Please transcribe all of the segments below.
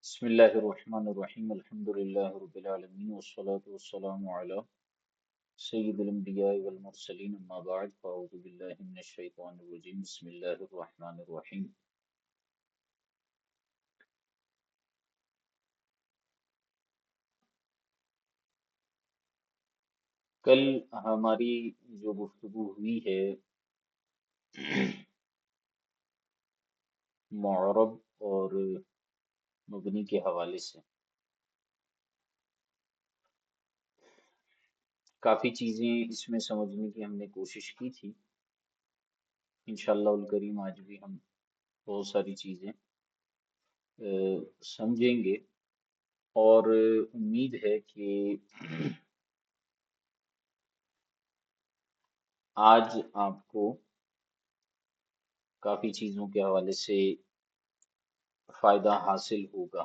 بسم الله الرحمن الرحيم الحمد لله رب العالمين والصلاة والسلام على سيد الأنبياء والمرسلين أما بعد فأعوذ بالله من الشيطان الرجيم بسم الله الرحمن الرحيم. کل ہماری جو گفتگو ہوئی ہے معرب اور مبنی کے حوالے سے کافی چیزیں اس میں سمجھنے کی ہم نے کوشش کی تھی. انشاءاللہ الکریم آج بھی ہم بہت ساری چیزیں سمجھیں گے اور امید ہے کہ آج آپ کو کافی چیزوں کے حوالے سے فائدہ حاصل ہوگا.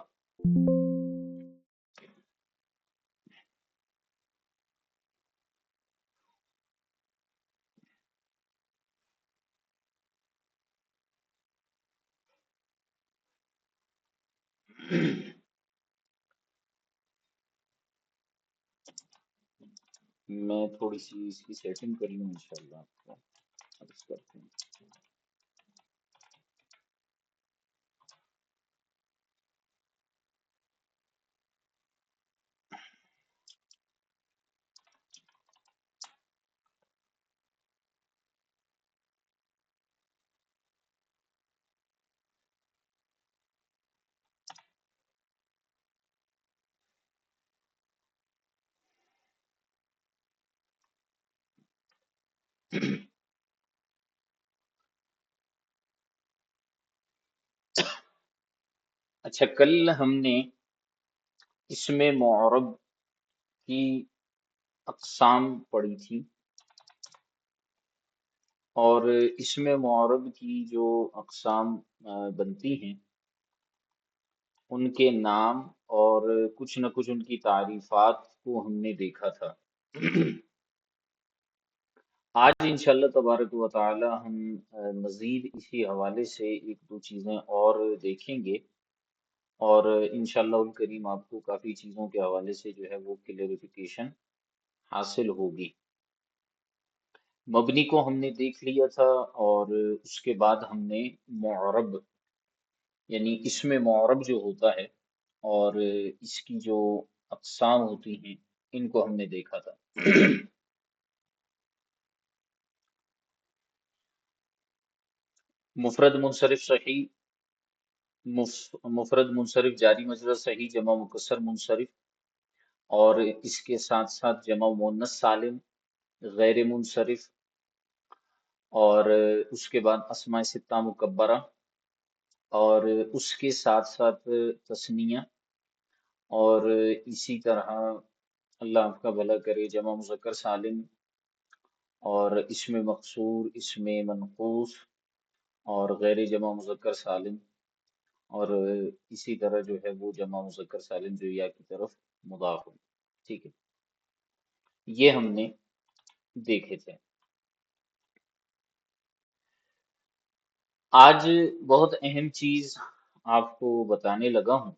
میں تھوڑی سی اس کی سیٹنگ کر لوں انشاءاللہ آپ کو عرض کرتے ہیں. اچھا، کل ہم نے اسم معرب کی اقسام پڑھی تھی اور اسم معرب کی جو اقسام بنتی ہیں ان کے نام اور کچھ نہ کچھ ان کی تعریفات کو ہم نے دیکھا تھا. آج انشاءاللہ تبارک و تعالی ہم مزید اسی حوالے سے ایک دو چیزیں اور دیکھیں گے اور انشاءاللہ الکریم آپ کو کافی چیزوں کے حوالے سے جو ہے وہ کلیریفیکیشن حاصل ہوگی. مبنی کو ہم نے دیکھ لیا تھا اور اس کے بعد ہم نے معرب یعنی اسم معرب جو ہوتا ہے اور اس کی جو اقسام ہوتی ہیں ان کو ہم نے دیکھا تھا. مفرد منصرف صحیح، مفرد منصرف جاری مجرور صحیح، جمع مکسر منصرف اور اس کے ساتھ ساتھ جمع مؤنث سالم غیر منصرف اور اس کے بعد اسماء ستہ مکبرہ اور اس کے ساتھ ساتھ تثنیہ اور اسی طرح اللہ آپ کا بھلا کرے جمع مذکر سالم اور اسم مقصور، اسم منقوص اور غیر جمع مذکر سالم اور اسی طرح جو ہے وہ جمع مذکر سالم جو یا کی طرف مضاف ہو. ٹھیک ہے، یہ ہم نے دیکھے تھے. آج بہت اہم چیز آپ کو بتانے لگا ہوں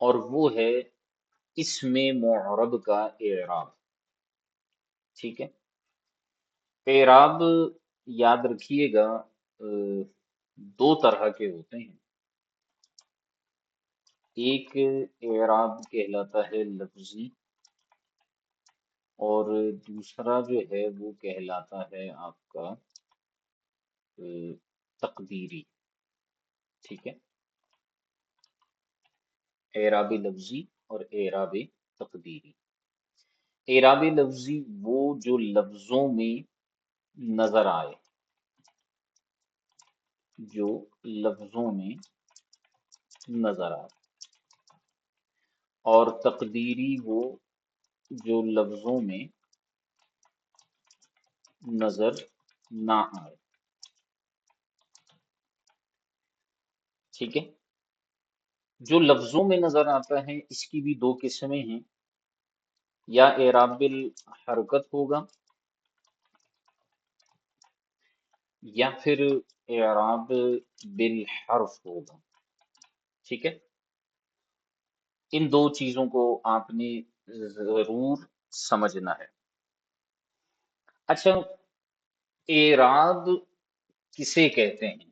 اور وہ ہے اسم معرب کا اعراب. ٹھیک ہے، اعراب یاد رکھیے گا دو طرح کے ہوتے ہیں. ایک اعراب کہلاتا ہے لفظی اور دوسرا جو ہے وہ کہلاتا ہے آپ کا تقدیری. ٹھیک ہے، اعراب لفظی اور اعراب تقدیری. اعراب لفظی وہ جو لفظوں میں نظر آئے، جو لفظوں میں نظر آئے اور تقدیری وہ جو لفظوں میں نظر نہ آئے. ٹھیک ہے، جو لفظوں میں نظر آتا ہے اس کی بھی دو قسمیں ہیں، یا اعراب بالحرکت ہوگا یا پھر اعراب بالحرف ہوگا. ٹھیک ہے، ان دو چیزوں کو آپ نے ضرور سمجھنا ہے۔ اچھا، اعراب کسے کہتے ہیں؟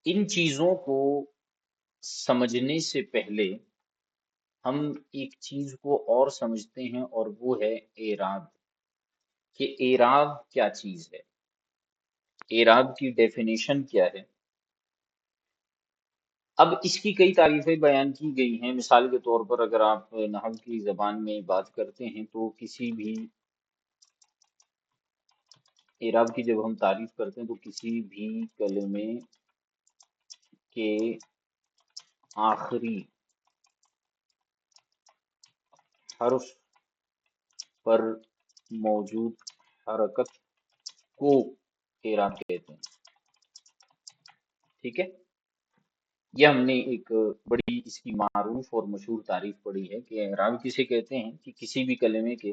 ان چیزوں کو سمجھنے سے پہلے ہم ایک چیز کو اور سمجھتے ہیں، اور وہ ہے اعراب، کہ اعراب کیا چیز ہے، اعراب کی ڈیفینیشن کیا ہے۔ اب اس کی کئی تعریفیں بیان کی گئی ہیں۔ مثال کے طور پر اگر آپ نحو کی زبان میں بات کرتے ہیں تو کسی بھی اعراب کی جب ہم تعریف کرتے ہیں تو کسی بھی کلمے کے آخری حرف پر موجود حرکت کو اعراب کہتے ہیں، ٹھیک ہے؟ یہ ہم نے ایک بڑی اس کی معروف اور مشہور تعریف پڑھی ہے کہ اعراب کسے کہتے ہیں، کہ کسی بھی کلمے کے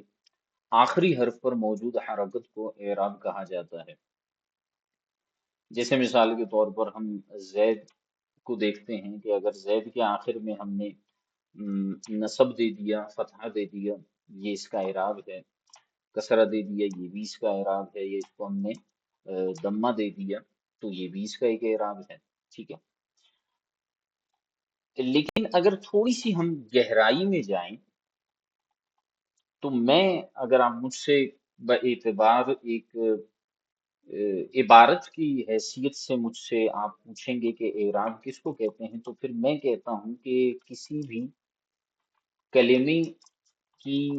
آخری حرف پر موجود حرکت کو اعراب کہا جاتا ہے۔ جیسے مثال کے طور پر ہم زید کو دیکھتے ہیں کہ اگر زید کے آخر میں ہم نے نصب دے دیا، فتحہ دے دیا، یہ اس کا اعراب ہے، کسرہ دے دیا، یہ بھی اس کا اعراب ہے، یا اس کو ہم نے دمہ دے دیا تو یہ بھی اس کا ایک اعراب ہے، ٹھیک ہے۔ لیکن اگر تھوڑی سی ہم گہرائی میں جائیں تو اگر آپ مجھ سے باعتبار ایک عبارت کی حیثیت سے مجھ سے آپ پوچھیں گے کہ اعراب کس کو کہتے ہیں، تو پھر میں کہتا ہوں کہ کسی بھی کلمے کی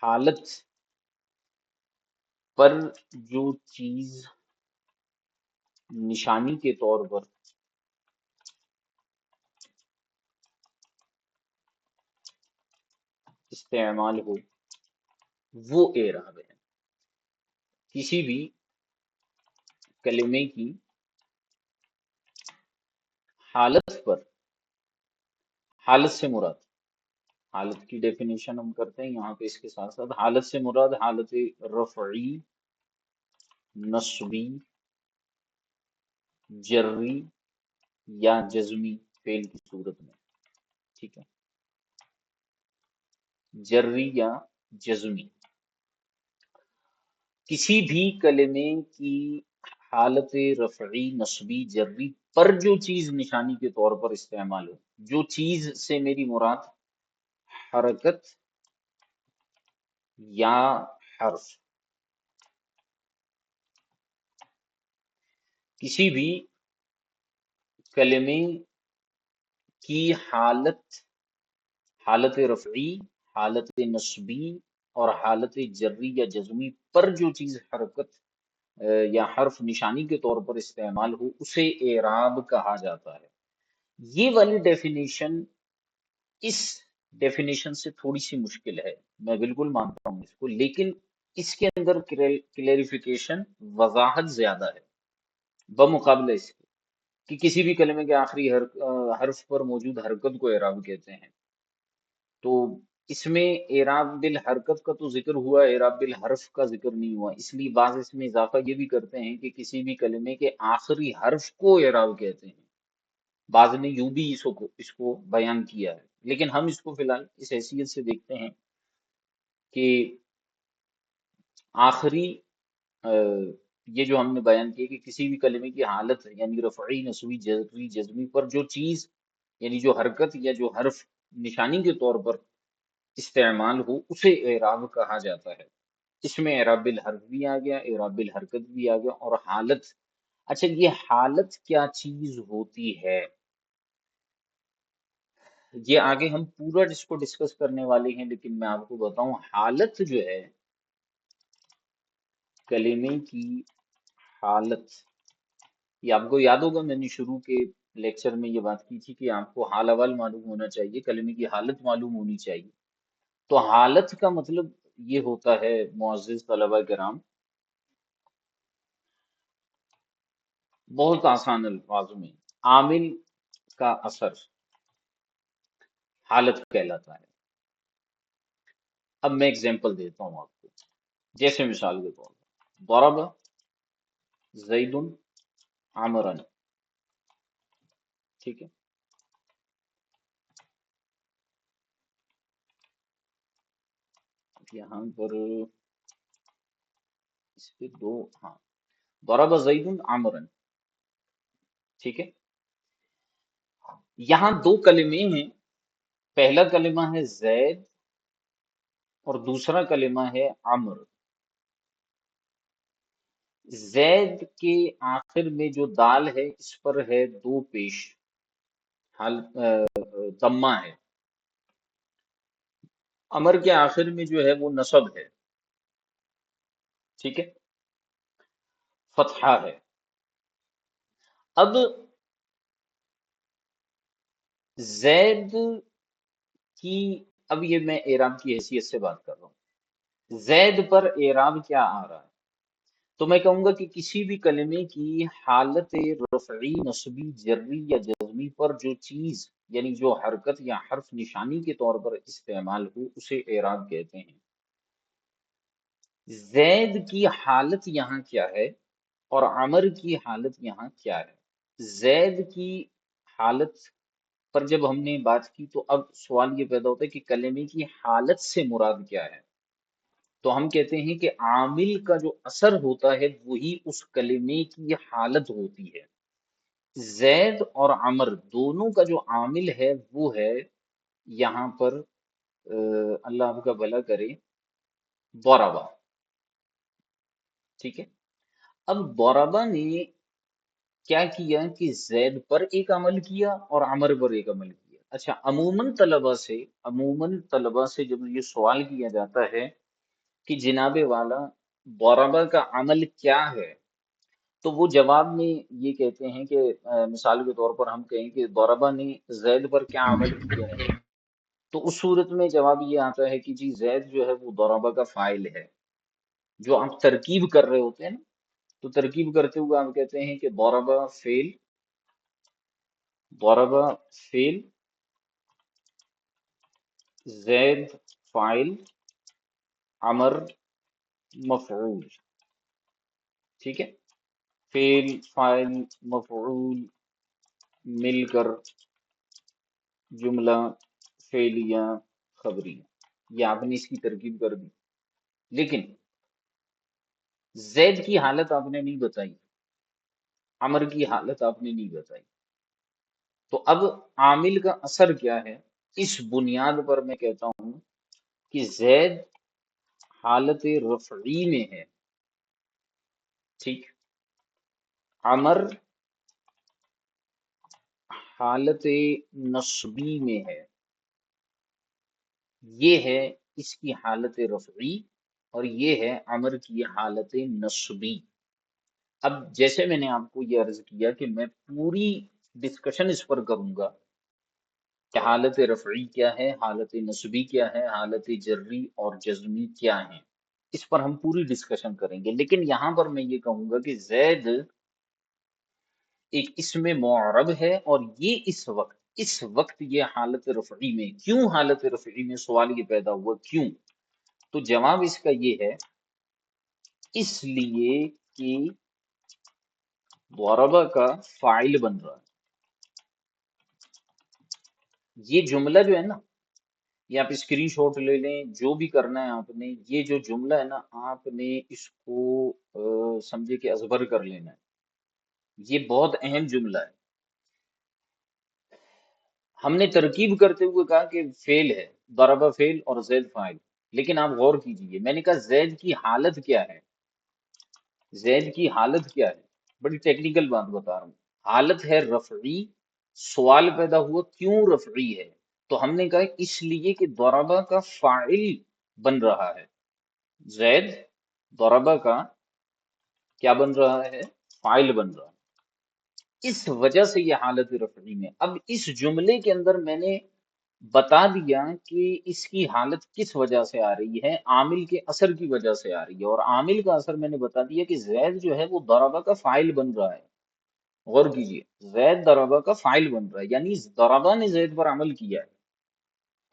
حالت پر جو چیز نشانی کے طور پر استعمال ہو وہ اعراب ہے۔ کسی بھی کلمے کی حالت پر، حالت سے مراد، حالت کی ڈیفینیشن ہم کرتے ہیں یہاں پہ، اس کے ساتھ ساتھ حالت سے مراد حالت رفعی، نصبی، جری یا جزمی فعل کی صورت میں، ٹھیک ہے، جری یا جزمی کسی بھی کلمے کی حالت رفعی، نصبی، جری پر جو چیز نشانی کے طور پر استعمال ہو، جو چیز سے میری مراد حرکت یا حرف، کسی بھی کلمے کی حالت رفعی، حالت نصبی اور حالت جری یا جزمی پر جو چیز حرکت یا حرف نشانی کے طور پر استعمال ہو اسے اعراب کہا جاتا ہے۔ یہ والی ڈیفینیشن اس ڈیفینیشن سے تھوڑی سی مشکل ہے، میں بالکل مانتا ہوں اس کو، لیکن اس کے اندر کلیریفیکیشن، وضاحت زیادہ ہے بمقابلہ اس کے، کہ کسی بھی کلمے کے آخری حرف پر موجود حرکت کو اعراب کہتے ہیں۔ تو اس میں اعراب بالحرکت کا تو ذکر ہوا، اعراب بالحرف کا ذکر نہیں ہوا، اس لیے بعض اس میں اضافہ یہ بھی کرتے ہیں کہ کسی بھی کلمے کے آخری حرف کو اعراب کہتے ہیں، بعض نے یوں بھی اس کو بیان کیا ہے، لیکن ہم اس کو فی الحال اس حیثیت سے دیکھتے ہیں کہ آخری یہ جو ہم نے بیان کیا کہ کسی بھی کلمے کی حالت یعنی رفعی، نصبی، جری، جزمی پر جو چیز یعنی جو حرکت یا جو حرف نشانی کے طور پر استعمال ہو اسے اعراب کہا جاتا ہے۔ اس میں اعراب بالحرف بھی آ گیا، اعراب بالحرکت بھی آ گیا، اور حالت۔ اچھا، یہ حالت کیا چیز ہوتی ہے، یہ آگے ہم پورا اس کو ڈسکس کرنے والے ہیں، لیکن میں آپ کو بتاؤں حالت جو ہے، کلمے کی حالت، یہ آپ کو یاد ہوگا میں نے شروع کے لیکچر میں یہ بات کی تھی کہ آپ کو حال اول معلوم ہونا چاہیے، کلمے کی حالت معلوم ہونی چاہیے۔ تو حالت کا مطلب یہ ہوتا ہے معزز طلبہ کرام، بہت آسان الفاظ میں، عامل کا اثر حالت کہلاتا ہے۔ اب میں اگزامپل دیتا ہوں آپ کو، جیسے مثال کے طور پر ضرب زید عمرا، ٹھیک ہے، یہاں پر اس پہ دو، ہاں، ضرب زید عمرا، ٹھیک ہے، یہاں دو کلمے ہیں، پہلا کلمہ ہے زید اور دوسرا کلمہ ہے عمر۔ زید کے آخر میں جو دال ہے اس پر ہے دو پیش، حال ضمہ ہے، عمر کے آخر میں جو ہے وہ نصب ہے، ٹھیک ہے، فتحہ ہے۔ اب زید کی، اب یہ میں اعراب کی حیثیت سے بات کر رہا ہوں، زید پر اعراب کیا آ رہا ہے؟ تو میں کہوں گا کہ کسی بھی کلمے کی حالت رفعی، نصبی، جری یا جزمی پر جو چیز یعنی جو حرکت یا حرف نشانی کے طور پر استعمال ہو اسے اعراب کہتے ہیں۔ زید کی حالت یہاں کیا ہے اور عمر کی حالت یہاں کیا ہے؟ زید کی حالت پر جب ہم نے بات کی تو اب سوال یہ پیدا ہوتا ہے کہ کلمے کی حالت سے مراد کیا ہے؟ تو ہم کہتے ہیں کہ عامل کا جو اثر ہوتا ہے وہی اس کلمے کی حالت ہوتی ہے۔ زید اور عمر دونوں کا جو عامل ہے وہ ہے یہاں پر اللہ آپ کا بھلا کرے، ضربہ، ٹھیک ہے۔ اب ضربہ نے کیا کیا کہ زید پر ایک عمل کیا اور عمر پر ایک عمل کیا۔ اچھا، عموماً طلبہ سے جب یہ سوال کیا جاتا ہے کہ جناب والا ضربہ کا عمل کیا ہے، تو وہ جواب میں یہ کہتے ہیں کہ مثال کے طور پر ہم کہیں کہ ضربہ نے زید پر کیا عمل کیا ہے، تو اس صورت میں جواب یہ آتا ہے کہ جی زید جو ہے وہ ضربہ کا فاعل ہے۔ جو آپ ترکیب کر رہے ہوتے ہیں نا، تو ترکیب کرتے ہوئے آپ کہتے ہیں کہ ضربہ فعل، زید فاعل، عمر مفعول، ٹھیک ہے، فعل فاعل مفعول مل کر جملہ فعلیہ خبری، یہ آپ نے اس کی ترکیب کر دی، لیکن زید کی حالت آپ نے نہیں بتائی، عمر کی حالت آپ نے نہیں بتائی، تو اب عامل کا اثر کیا ہے؟ اس بنیاد پر میں کہتا ہوں کہ زید حالت رفعی میں ہے، ٹھیک، عمر حالت نصبی میں ہے، یہ ہے اس کی حالت رفعی اور یہ ہے عمر کی حالت نصبی۔ اب جیسے میں نے آپ کو یہ عرض کیا کہ میں پوری ڈسکشن اس پر کروں گا کہ حالت رفعی کیا ہے، حالت نصبی کیا ہے، حالت جری اور جزمی کیا ہیں، اس پر ہم پوری ڈسکشن کریں گے، لیکن یہاں پر میں یہ کہوں گا کہ زید ایک اسم معرب ہے اور یہ اس وقت یہ حالت رفعی میں، کیوں حالت رفعی میں؟ سوال یہ پیدا ہوا کیوں، تو جواب اس کا یہ ہے، اس لیے کہ ضربہ کا فاعل بن رہا ہے۔ یہ جملہ جو ہے نا، یہ آپ اسکرین شاٹ لے لیں، جو بھی کرنا ہے آپ نے، یہ جو جملہ ہے نا آپ نے اس کو سمجھے کہ ازبر کر لینا ہے، یہ بہت اہم جملہ ہے۔ ہم نے ترکیب کرتے ہوئے کہا کہ فعل ہے، ضربہ فعل اور زید فاعل، لیکن آپ غور کیجئے، میں نے کہا زید کی حالت کیا ہے، زید کی حالت کیا ہے، بڑی ٹیکنیکل بات بتا رہا ہوں، حالت ہے رفعی، سوال پیدا ہوا کیوں رفعی ہے، تو ہم نے کہا اس لیے کہ ضربہ کا فاعل بن رہا ہے، زید ضربہ کا کیا بن رہا ہے؟ فاعل بن رہا ہے، اس وجہ سے یہ حالت رفعی میں۔ اب اس جملے کے اندر میں نے بتا دیا کہ اس کی حالت کس وجہ سے آ رہی ہے، عامل کے اثر کی وجہ سے آ رہی ہے، اور عامل کا اثر میں نے بتا دیا کہ زید جو ہے وہ ضربہ کا فاعل بن رہا ہے۔ غور کیجئے، زید ضربہ کا فاعل بن رہا ہے، یعنی ضربہ نے زید پر عمل کیا ہے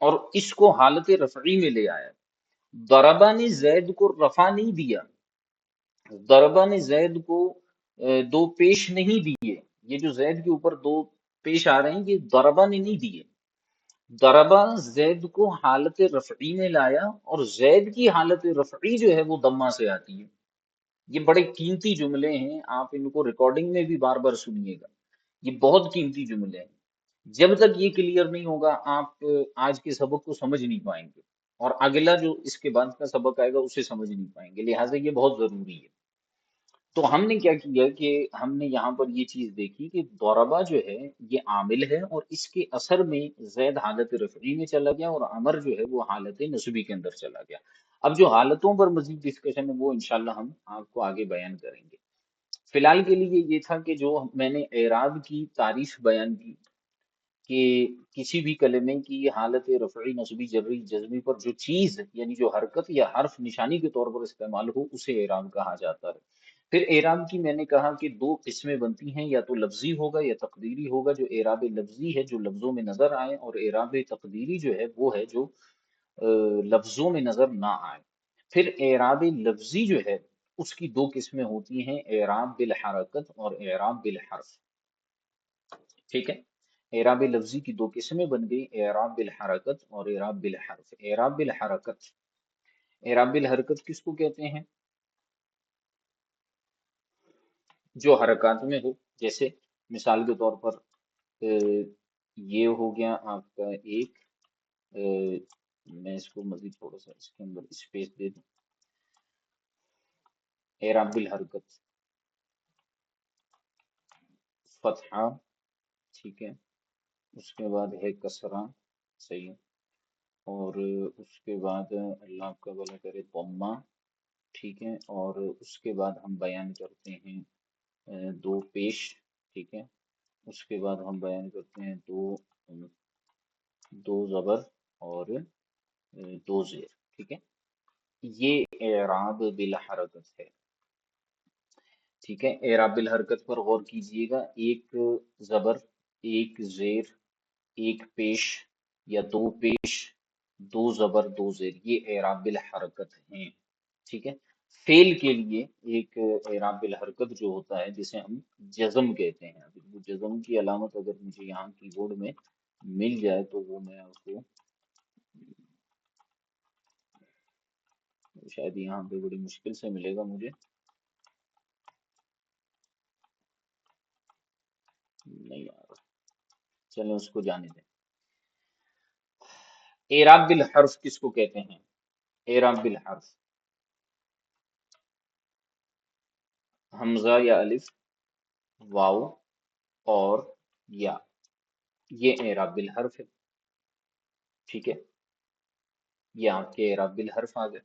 اور اس کو حالت رفعی میں لے آیا۔ ضربہ نے زید کو رفع نہیں دیا، ضربہ نے زید کو دو پیش نہیں دیے، یہ جو زید کے اوپر دو پیش آ رہے ہیں، یہ ضربہ نے نہیں دیے. ضربہ زید کو حالت رفعی میں لایا، اور زید کی حالت رفعی جو ہے وہ ضمہ سے آتی ہے. یہ بڑے قیمتی جملے ہیں، آپ ان کو ریکارڈنگ میں بھی بار بار سنیے گا. یہ بہت قیمتی جملے ہیں. جب تک یہ کلیئر نہیں ہوگا آپ آج کے سبق کو سمجھ نہیں پائیں گے، اور اگلا جو اس کے بعد کا سبق آئے گا اسے سمجھ نہیں پائیں گے. لہٰذا یہ بہت ضروری ہے. تو ہم نے کیا کیا کہ ہم نے یہاں پر یہ چیز دیکھی کہ ضربہ جو ہے یہ عامل ہے، اور اس کے اثر میں زید حالت رفعی میں چلا گیا، اور عمر جو ہے وہ حالت نصبی کے اندر چلا گیا. اب جو حالتوں پر مزید ڈسکشن ہے وہ انشاءاللہ ہم آپ کو آگے بیان کریں گے. فی الحال کے لیے یہ تھا کہ جو میں نے اعراب کی تعریف بیان کی، کہ کسی بھی کلمے کی حالت رفعی نصبی جبری جزمی پر جو چیز یعنی جو حرکت یا حرف نشانی کے طور پر استعمال ہو اسے اعراب کہا جاتا ہے. پھر اعراب کی میں نے کہا کہ دو قسمیں بنتی ہیں، یا تو لفظی ہوگا یا تقدیری ہوگا. جو اعراب لفظی ہے جو لفظوں میں نظر آئے، اور اعراب تقدیری جو ہے وہ ہے جو لفظوں میں نظر نہ آئے. پھر اعراب لفظی جو ہے اس کی دو قسمیں ہوتی ہیں، اعراب بالحرکت اور اعراب بالحرف. ٹھیک ہے. اعراب لفظی کی دو قسمیں بن گئی، اعراب بالحرکت اور اعراب بالحرف. اعراب بالحرکت، اعراب بالحرکت کس کو کہتے ہیں؟ جو حرکات میں ہو. جیسے مثال کے طور پر یہ ہو گیا آپ کا ایک، میں اس کو مزید تھوڑا سا اس کے اندر اسپیس دے دوں. اعراب بالحرکت فتحہ، ٹھیک ہے، اس کے بعد ہے کسرہ، صحیح ہے، اور اس کے بعد اللہ آپ کا بھلا کرے ضمہ، ٹھیک ہے، اور اس کے بعد ہم بیان کرتے ہیں دو پیش، ٹھیک ہے، اس کے بعد ہم بیان کرتے ہیں دو زبر اور دو زیر. ٹھیک ہے. یہ اعراب بالحرکت ہے. ٹھیک ہے. اعراب بالحرکت پر غور کیجئے گا. ایک زبر، ایک زیر، ایک پیش یا دو پیش، دو زبر دو زیر، یہ اعراب بالحرکت ہیں. ٹھیک ہے. فعل کے لیے ایک اعراب بالحرکت جو ہوتا ہے جسے ہم جزم کہتے ہیں. ابھی وہ جزم کی علامت اگر مجھے یہاں کی بورڈ میں مل جائے تو وہ میں آپ کو، شاید یہاں پہ بڑی مشکل سے ملے گا مجھے، نہیں آ رہا، چلیں اس کو جانے دیں. اعراب بالحرف کس کو کہتے ہیں؟ اعراب بالحرف حمزہ یا الف، واو اور یا، یہ اعراب بالحرف ہے. ٹھیک ہے. یہ آپ کے اعراب بالحرف آ گئے.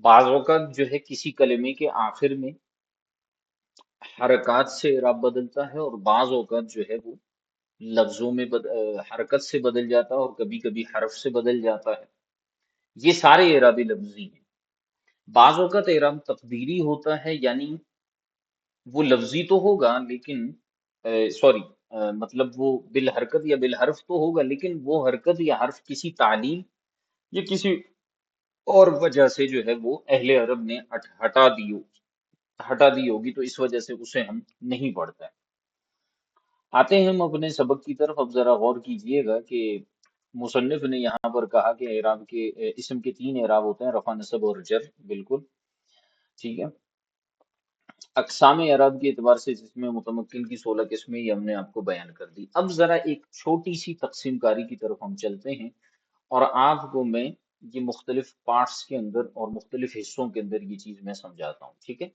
بعض اوقات جو ہے کسی کلمے کے آخر میں حرکات سے اعراب بدلتا ہے، اور بعض اوقات جو ہے وہ لفظوں میں حرکت سے بدل جاتا ہے، اور کبھی کبھی حرف سے بدل جاتا ہے. یہ سارے اعراب لفظی ہیں. بعض اوقات اعراب تقدیری ہوتا ہے، یعنی وہ لفظی تو ہوگا لیکن سوری مطلب وہ بالحرکت یا بالحرف تو ہوگا، لیکن وہ حرکت یا حرف کسی تعلیل یا کسی اور وجہ سے جو ہے وہ اہل عرب نے ہٹا دی ہوگی، تو اس وجہ سے اسے ہم نہیں پڑھتے ہیں. آتے ہیں ہم اپنے سبق کی طرف. اب ذرا غور کیجئے گا کہ مصنف نے یہاں پر کہا کہ اعراب کے اسم کے تین اعراب ہوتے ہیں، رفع، نصب اور جر. بالکل ٹھیک ہے. اقسام اعراب کے اعتبار سے جس میں متمکن کی 16 قسمیں یہ ہم نے آپ کو بیان کر دی. اب ذرا ایک چھوٹی سی تقسیم کاری کی طرف ہم چلتے ہیں، اور آپ کو میں یہ مختلف پارٹس کے اندر اور مختلف حصوں کے اندر یہ چیز میں سمجھاتا ہوں. ٹھیک ہے.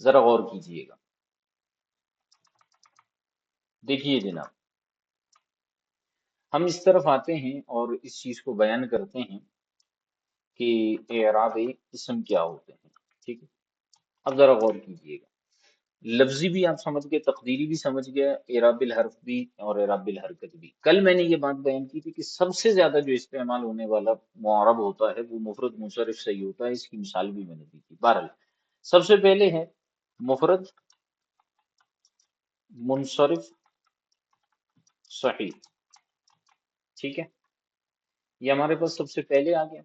ذرا غور کیجئے گا. دیکھیے جناب، ہم اس طرف آتے ہیں اور اس چیز کو بیان کرتے ہیں کہ اعراب اسم کیا ہوتے ہیں. ٹھیک ہے. اب ذرا غور کیجئے گا. لفظی بھی آپ سمجھ گئے، تقدیری بھی سمجھ گئے، اعراب بالحرف بھی اور اعراب بالحرکت بھی. کل میں نے یہ بات بیان کی تھی کہ سب سے زیادہ جو استعمال ہونے والا معرب ہوتا ہے وہ مفرد منصرف صحیح ہوتا ہے. اس کی مثال بھی میں نے دی تھی. بہرحال سب سے پہلے ہے مفرد منصرف صحیح. ٹھیک ہے. یہ ہمارے پاس سب سے پہلے آ گیا.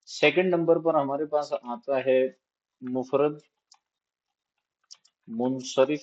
سیکنڈ نمبر پر ہمارے پاس آتا ہے مفرد منصرف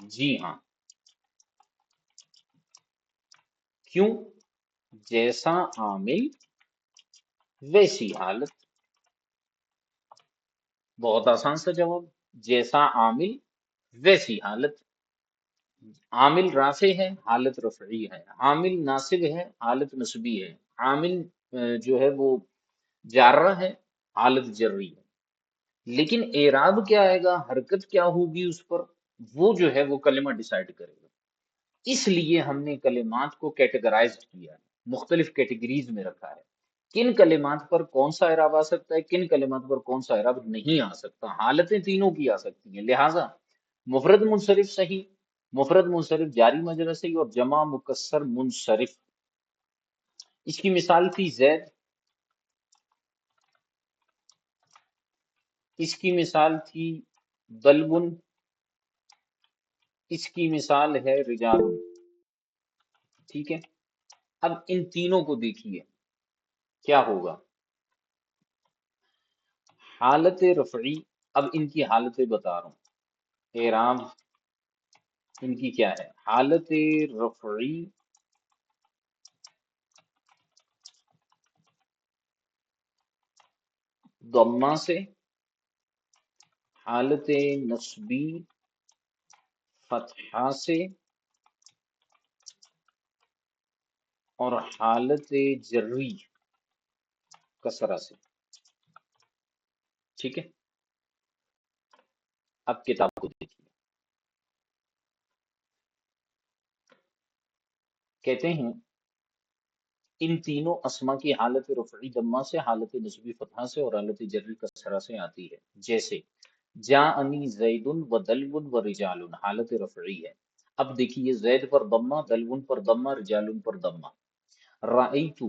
جی ہاں. کیوں؟ جیسا عامل ویسی حالت. بہت آسان سا جواب. جیسا عامل ویسی حالت. عامل رافع ہے، حالت رفعی ہے. عامل ناصب ہے، حالت نصبی ہے. عامل جو ہے وہ جارہ ہے، حالت جری ہے. لیکن اعراب کیا آئے گا، حرکت کیا ہوگی اس پر، وہ جو ہے وہ کلمہ ڈیسائیڈ کرے گا. اس لیے ہم نے کلمات کو کیٹیگرائزڈ کیا ہے، مختلف کیٹیگریز میں رکھا ہے. کن کلمات پر کون سا اعراب آ سکتا ہے، کن کلمات پر کون سا اعراب نہیں آ سکتا. حالتیں تینوں کی آ سکتی ہیں. لہٰذا مفرد منصرف صحیح، مفرد منصرف جاری مجرور صحیح، اور جمع مکسر منصرف. اس کی مثال تھی زید، اس کی مثال تھی دلبن، اس کی مثال ہے رجال. ٹھیک ہے. اب ان تینوں کو دیکھیے کیا ہوگا. حالت رفعی، اب ان کی حالتیں بتا رہا ہوں. اعراب ان کی کیا ہے. حالت رفعی ضمہ سے، حالت نصبی فتحہ سے، اور حالت جری کسرہ سے. ٹھیک ہے. اب کتاب کو دیکھیے. کہتے ہیں ان تینوں اسما کی حالت رفعی ضمہ سے، حالت نصبی فتحہ سے، اور حالت جری کسرہ سے آتی ہے. جیسے جاءنی زید و دلب و رجال، حالت رفعی ہے. اب دیکھیے زید پر ضمہ، دلب پر ضمہ، رجال پر ضمہ. رأیت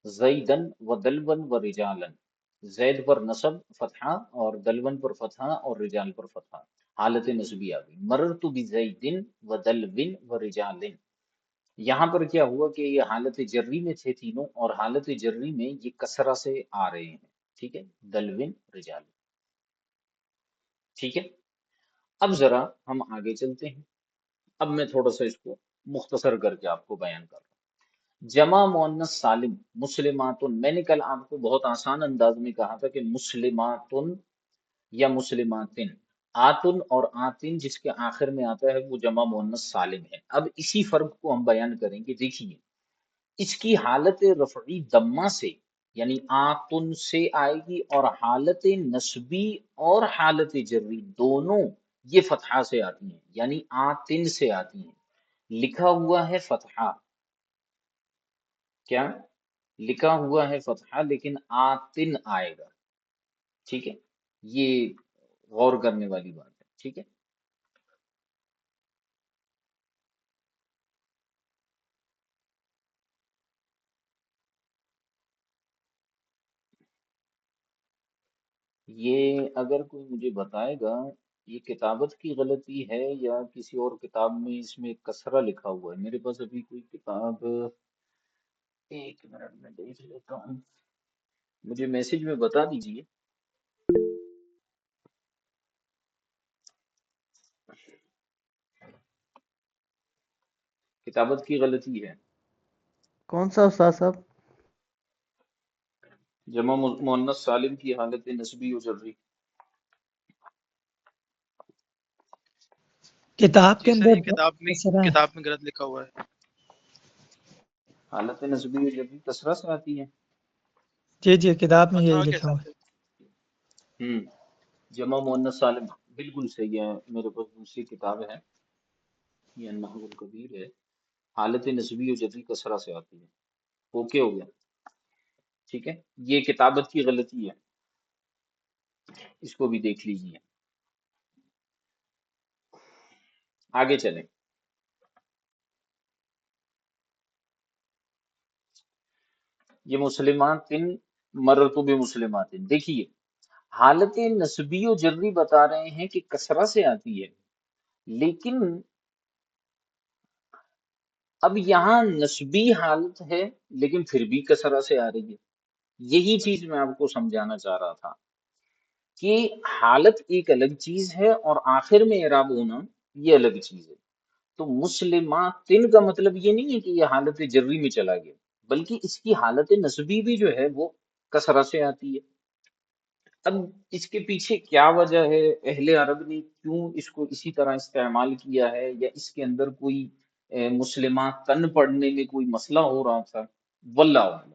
زیدن و دلبن و رجالن، زید پر نصب فتحہ، اور دلبن پر فتحہ، اور رجال پر فتحہ، حالت نصبی آ گئی. مررت بزیدن و دلبن و رجالن. یہاں پر کیا ہوا کہ یہ حالت جری میں تھے تینوں، اور حالت جری میں یہ کسرہ سے آ رہے ہیں. ٹھیک ہے. دلوین رجال. ٹھیک ہے. اب ذرا ہم آگے چلتے ہیں. اب میں تھوڑا سا اس کو مختصر کر کے آپ کو بیان کر رہا ہوں. جمع مؤنث سالم مسلماتن، میں نے کل آپ کو بہت آسان انداز میں کہا تھا کہ مسلماتن یا مسلماتن. آتن اور آتن جس کے آخر میں آتا ہے وہ جمع مؤنث سالم ہے. اب اسی فرق کو ہم بیان کریں گے. دیکھیے اس کی حالت رفعی ضمہ سے یعنی آتن سے آئے گی، اور حالت نصبی اور حالت جری دونوں یہ فتحہ سے آتی ہیں، یعنی آتن سے آتی ہیں. لکھا ہوا ہے فتحہ، کیا لکھا ہوا ہے فتحہ، لیکن آتن آئے گا. ٹھیک ہے. یہ غور کرنے والی بات ہے. ٹھیک ہے. یہ اگر کوئی مجھے بتائے گا یہ کتابت کی غلطی ہے یا کسی اور کتاب میں اس میں کسرہ لکھا ہوا ہے. میرے پاس ابھی کوئی کتاب، ایک منٹ میں دیکھ لیتا ہوں، مجھے میسج میں بتا دیجئے. کتابت کی غلطی ہے. کون سا استاد صاحب؟ جمع مؤنث سالم کی حالت نسبی و جری. کتاب کے جی سر، اندر یہ کسرہ ہے. کتاب میں غلط لکھا ہوا ہے. حالت نسبی و جری کسرہ سے آتی ہے. جی جی کتاب میں یہی فتح کے لکھا ہوا ساتھ ہے. ہے. جمع مؤنث سالم بالکل صحیح ہے. میرے پاس دوسری کتاب ہے، یہ النحو الکبیر ہے. حالت نسبی و جری کسرہ سے آتی ہے. اوکے ہو گیا. ٹھیک ہے. یہ کتابت کی غلطی ہے، اس کو بھی دیکھ لیجیے. آگے چلیں. یہ مسلمات مرتو بمسلمات، دیکھیے حالت نسبی و جری بتا رہے ہیں کہ کسرہ سے آتی ہے، لیکن اب یہاں نسبی حالت ہے لیکن پھر بھی کسرہ سے آ رہی ہے. یہی چیز میں آپ کو سمجھانا چاہ رہا تھا کہ حالت ایک الگ چیز ہے اور آخر میں اعراب ہونا یہ الگ چیز ہے۔ تو مسلماتن کا مطلب یہ نہیں ہے کہ یہ حالت جری میں چلا گیا، بلکہ اس کی حالت نسبی بھی جو ہے وہ کسرہ سے آتی ہے۔ اب اس کے پیچھے کیا وجہ ہے، اہل عرب نے کیوں اس کو اسی طرح استعمال کیا ہے، یا اس کے اندر کوئی مسلمات تن پڑھنے میں کوئی مسئلہ ہو رہا تھا، واللہ اعلم،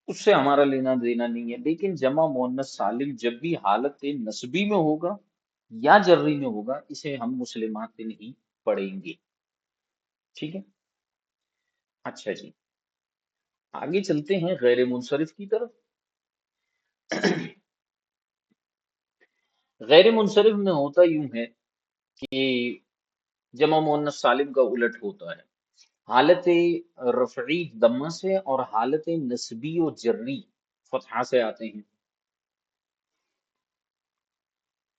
اس سے ہمارا لینا دینا نہیں ہے۔ لیکن جمع مؤنث سالم جب بھی حالت نسبی میں ہوگا یا جری میں ہوگا، اسے ہم مسلمات نہیں پڑھیں گے، ٹھیک ہے۔ اچھا جی، آگے چلتے ہیں غیر منصرف کی طرف۔ غیر منصرف میں ہوتا یوں ہے کہ جمع مؤنث سالم کا الٹ ہوتا ہے، حالت رفعی دمہ سے اور حالت نسبی و جری فتحہ سے آتے ہیں۔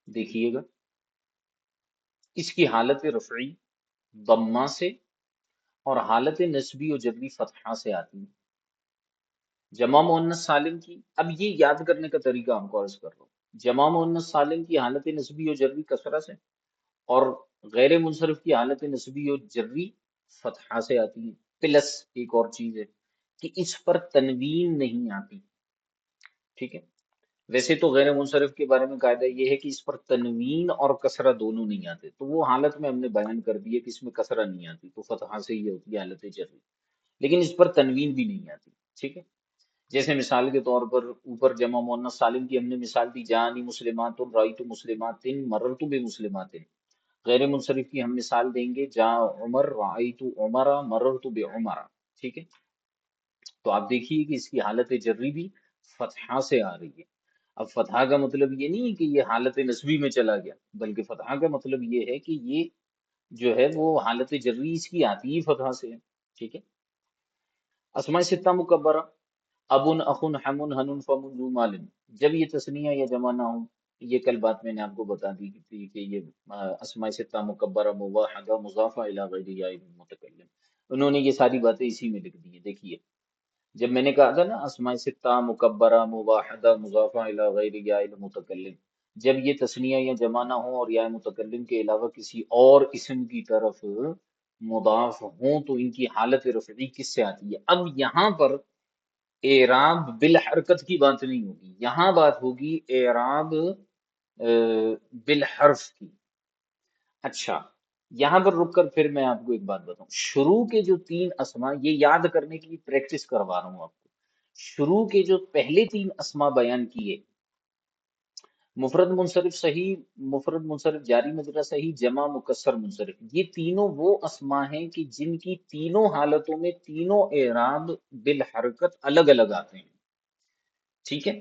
دیکھیے گا، اس کی حالت رفعی دمہ سے اور حالت نسبی و جری فتحہ سے آتی ہے۔ جمع مؤنث سالم کی، اب یہ یاد کرنے کا طریقہ ہم کو عرض کر رہا ہوں، جمع مؤنث سالم کی حالت نسبی و جری کسرہ سے، اور غیر منصرف کی حالت نسبی و جری فتحہ سے آتی ہے۔ پلس ایک اور چیز ہے کہ اس پر تنوین نہیں آتی، ٹھیک ہے۔ ویسے تو غیر منصرف کے بارے میں قاعدہ یہ ہے کہ اس پر تنوین اور کسرہ دونوں نہیں آتے، تو وہ حالت میں ہم نے بیان کر دی ہے کہ اس میں کسرہ نہیں آتی، تو فتحہ سے ہی ہوتی ہے حالت جری، لیکن اس پر تنوین بھی نہیں آتی، ٹھیک ہے۔ جیسے مثال کے طور پر اوپر جمع مؤنث سالم کی ہم نے مثال دی، جانی مسلمات رأیت مسلمات مررت بمسلمات۔ غیر منصرف کی ہم مثال دیں گے، جا عمر رأیت عمر مررت بعمر، ٹھیک ہے۔ تو آپ دیکھیے کہ اس کی حالت جری بھی فتحہ سے آ رہی ہے۔ اب فتحہ کا مطلب یہ نہیں ہے کہ یہ حالت نسبی میں چلا گیا، بلکہ فتحہ کا مطلب یہ ہے کہ یہ جو ہے وہ حالت جری اس کی آتی ہی فتحہ سے ہے، ٹھیک ہے۔ اسماء ستہ مکبرہ، ابن اخن حمن ہنن فمن ذو مال، جب یہ تثنیہ یا جمع نہ ہو، یہ کل بات میں نے آپ کو بتا دی تھی کہ یہ اسماء ستہ مکبرہ موحدہ مضافہ الی غیر یا متکلم، انہوں نے یہ ساری باتیں اسی میں لکھ دی ہیں۔ دیکھیے، جب میں نے کہا تھا نا اسماء ستہ مکبرہ مباحدہ مضافہ الی غیر یا متکلم، جب یہ تثنیہ یا جمع نہ ہو اور یا متکلم کے علاوہ کسی اور اسم کی طرف مضاف ہوں تو ان کی حالت رفعی کس سے آتی ہے؟ اب یہاں پر اعراب بالحرکت کی بات نہیں ہوگی، یہاں بات ہوگی اعراب بالحرف کی۔ اچھا، یہاں پر رک کر پھر میں آپ کو ایک بات بتاؤں، شروع کے جو تین اسما، یہ یاد کرنے کی پریکٹس کروا رہا ہوں آپ کو، شروع کے جو پہلے تین اسما بیان کیے، مفرد منصرف صحیح، مفرد منصرف جاری مجرا صحیح، جمع مکسر منصرف، یہ تینوں وہ اسما ہیں کہ جن کی تینوں حالتوں میں تینوں اعراب بالحرکت الگ الگ آتے ہیں، ٹھیک ہے۔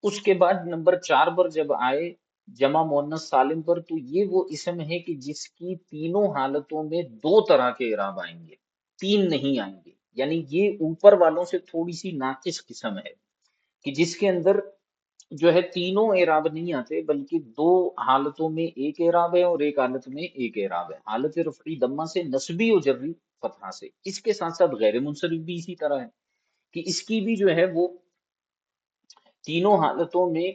اس کے بعد نمبر 4 پر جب آئے جمع مؤنث سالم پر، تو یہ وہ اسم ہے کہ جس کی تینوں حالتوں میں دو طرح کے اعراب آئیں گے، تین نہیں آئیں گے، یعنی یہ اوپر والوں سے تھوڑی سی ناقص قسم ہے کہ جس کے اندر جو ہے تینوں اعراب نہیں آتے، بلکہ دو حالتوں میں ایک اعراب ہے اور ایک حالت میں ایک اعراب ہے، حالت رفعی دمہ سے، نسبی و جری فتحہ سے۔ اس کے ساتھ ساتھ غیر منصرف بھی اسی طرح ہے کہ اس کی بھی جو ہے وہ تینوں حالتوں میں